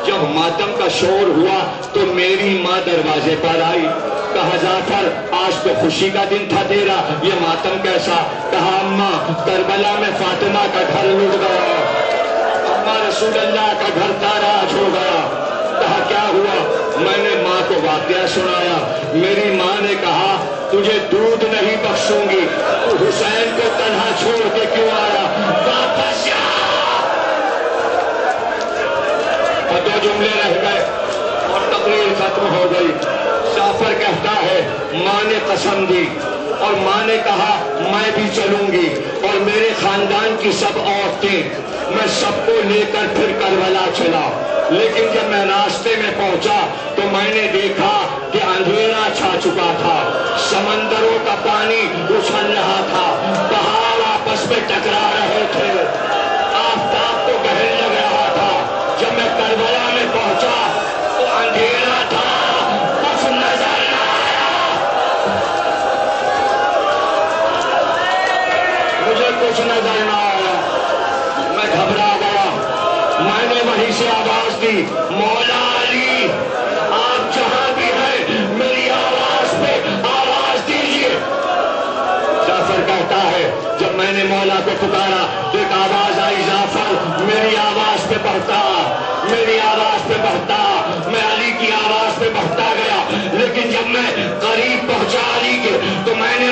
جب ماتم کا شور ہوا تو میری ماں دروازے پر آئی. کہا جعفر آج تو خوشی کا دن تھا تیرا, یہ ماتم کیسا؟ کہا اماں کربلا میں فاطمہ کا گھر لٹ گیا, اماں رسول اللہ کا گھر تاراج ہو گیا. کہا کیا ہوا؟ میں نے ماں کو واقعہ سنایا. میری ماں نے کہا تجھے دودھ نہیں بخشوں گی, تو حسین کو تنہا چھوڑ کے کیوں آیا؟ واپس جا. اور 2 جملے رہ گئے اور تقریر ختم ہو گئی. جعفر کہتا ہے ماں نے قسم دی اور ماں نے کہا میں بھی چلوں گی اور میرے خاندان کی سب عورتیں, میں سب کو لے کر پھر کربلا چلا. لیکن جب میں راستے میں پہنچا تو میں نے دیکھا کہ اندھیرا چھا چکا تھا, سمندروں کا پانی اچھل رہا تھا, پہاڑ آپس میں ٹکرا رہے تھے, آفتاب کو گہن لگ رہا تھا. جب میں کربلا میں پہنچا تو اندھیرا تھا, کچھ نظر نہ آیا. مجھے کچھ نظر نہ آیا. میں گھبرا گیا. میں نے وہیں سے آواز دی مولا علی آپ جہاں بھی ہیں میری آواز پہ آواز دیجیے. جعفر کہتا ہے جب میں نے مولا کو پکارا تو ایک آواز آئی جعفر میری آواز پہ بڑھتا, میری آواز پہ بڑھتا. میں علی کی آواز پہ بڑھتا گیا, لیکن جب میں قریب پہنچا علی کے تو میں نے